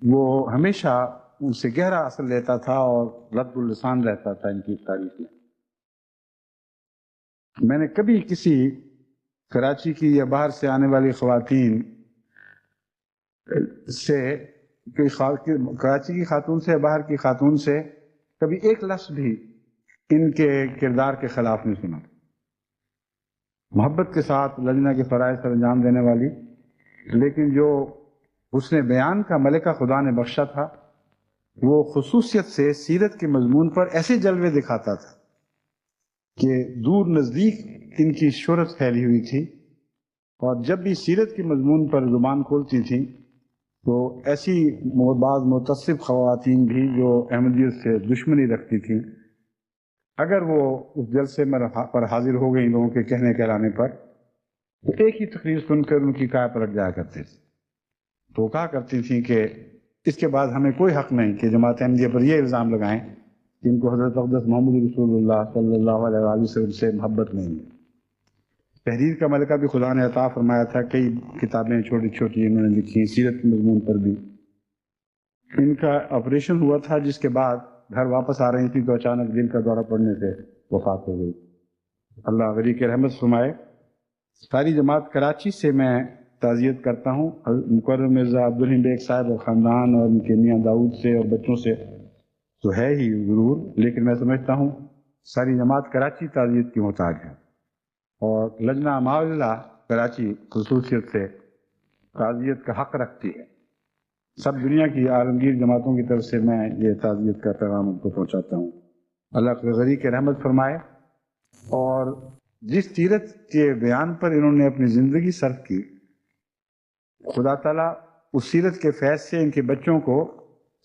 وہ ہمیشہ ان سے گہرا اثر لیتا تھا اور لطف اللسان رہتا تھا ان کی تعریف میں. میں نے کبھی کسی کراچی کی یا باہر سے آنے والی خواتین سے کراچی کی خاتون سے یا باہر کی خاتون سے کبھی ایک لفظ بھی ان کے کردار کے خلاف نہیں سنا. محبت کے ساتھ لجنہ کے فرائض سر انجام دینے والی لیکن جو حسن بیان کا ملکہ خدا نے بخشا تھا وہ خصوصیت سے سیرت کے مضمون پر ایسے جلوے دکھاتا تھا کہ دور نزدیک ان کی شہرت پھیلی ہوئی تھی اور جب بھی سیرت کے مضمون پر زبان کھولتی تھیں تو ایسی بعض متصف خواتین بھی جو احمدیت سے دشمنی رکھتی تھیں اگر وہ اس جلسے میں پر حاضر ہو گئی لوگوں کے کہنے کہلانے پر تو ایک ہی تقریر سن کر ان کی کائے پلٹ جایا کرتے تھے. تو کہا کرتی تھیں کہ اس کے بعد ہمیں کوئی حق نہیں کہ جماعت احمدیہ پر یہ الزام لگائیں کہ ان کو حضرت اقدس محمد رسول اللہ صلی اللہ علیہ وسلم سے محبت نہیں ہے. تحریر کا ملکہ بھی خدا نے عطا فرمایا تھا. کئی کتابیں چھوٹی چھوٹی انہوں نے لکھی سیرت کے مضمون پر بھی. ان کا آپریشن ہوا تھا جس کے بعد گھر واپس آ رہی تھی تو اچانک دل کا دورہ پڑنے سے وفات ہو گئی. اللہ غریق رحمت فرمائے. ساری جماعت کراچی سے میں تعزیت کرتا ہوں. مکرم مرزا عبدالرحیم بیگ صاحب اور خاندان اور ان کے میاں داؤد سے اور بچوں سے تو ہے ہی ضرور لیکن میں سمجھتا ہوں ساری جماعت کراچی تعزیت کی محتاج ہے اور لجنہ معاوضہ کراچی خصوصیت سے تعزیت کا حق رکھتی ہے. سب دنیا کی عالمگیر جماعتوں کی طرف سے میں یہ تعزیت کا پیغام ان کو پہنچاتا ہوں. اللہ غریق رحمت فرمائے. اور جس سیرت کے بیان پر انہوں نے اپنی زندگی صرف کی خدا تعالیٰ اس سیرت کے فیض سے ان کے بچوں کو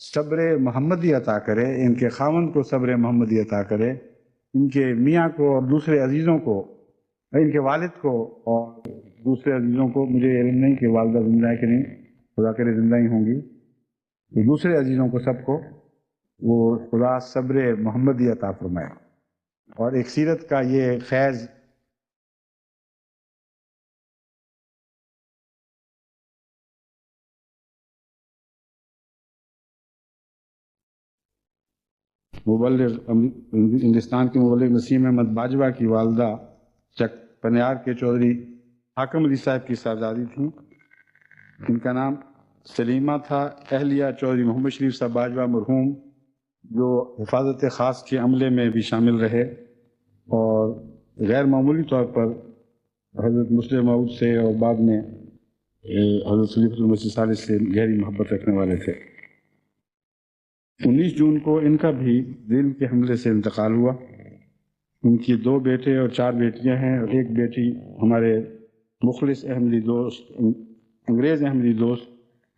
صبر محمدی عطا کرے, ان کے خاوند کو صبر محمدی عطا کرے, ان کے میاں کو اور دوسرے عزیزوں کو, ان کے والد کو اور دوسرے عزیزوں کو, مجھے علم نہیں کہ والدہ زندہ ہے کہ نہیں, خدا کرے زندہ ہی ہوں گی, دوسرے عزیزوں کو سب کو وہ خدا صبر محمدی عطا فرمائے. اور ایک سیرت کا یہ فیض مبلغ ہندوستان کے مبلغ نسیم احمد باجوہ کی والدہ چک پنیار کے چودھری حاکم علی صاحب کی صاحبزادی تھیں. ان کا نام سلیمہ تھا، اہلیہ چودھری محمد شریف صاحب باجوہ مرحوم، جو حفاظت خاص کے عملے میں بھی شامل رہے اور غیر معمولی طور پر حضرت مسلم موعود سے اور بعد میں حضرت خلیفۃ المسیح ثالث سے گہری محبت رکھنے والے تھے۔ 19 جون کو ان کا بھی دل کے حملے سے انتقال ہوا۔ ان کی 2 بیٹے اور 4 بیٹیاں ہیں، اور ایک بیٹی ہمارے مخلص احمدی دوست، انگریز احمدی دوست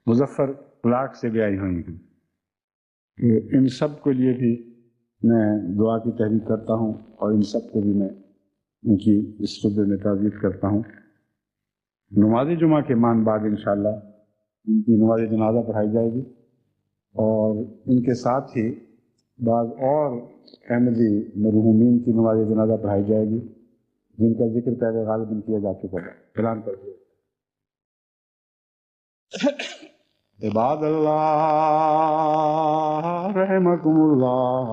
مظفر لاکھ سے بھی آئی ہوئی ہیں۔ ان سب کے لیے بھی میں دعا کی تحریک کرتا ہوں، اور ان سب کو بھی میں ان کی اس خطبے میں تعزیت کرتا ہوں۔ نماز جمعہ کے بعد انشاءاللہ ان کی نماز جنازہ پڑھائی جائے گی، اور ان کے ساتھ ہی بعض اور احمدی مرحومین کی نماز جنازہ پڑھائی جائے گی، جن کا ذکر پہلے غالباً کیا جا چکا ہے، اعلان کر دیا۔ عباد اللہ رحمکم اللہ،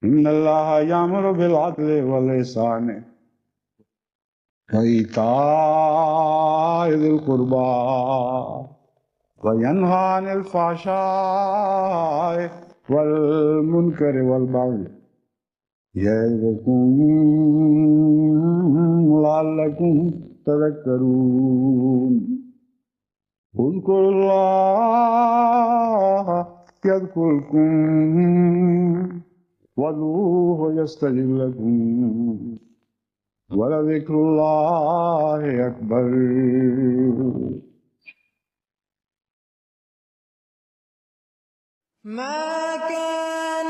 ان اللہ یامر بالعدل والاحسان وایتاء ذی القربى وینہی عن الفحشاء والمنکر والبغی یعظکم لعلکم تذکرون۔ اذکروا اللہ یذکرکم وادعوہ یستجب لکم ولذکر اللہ اکبر۔ ما كان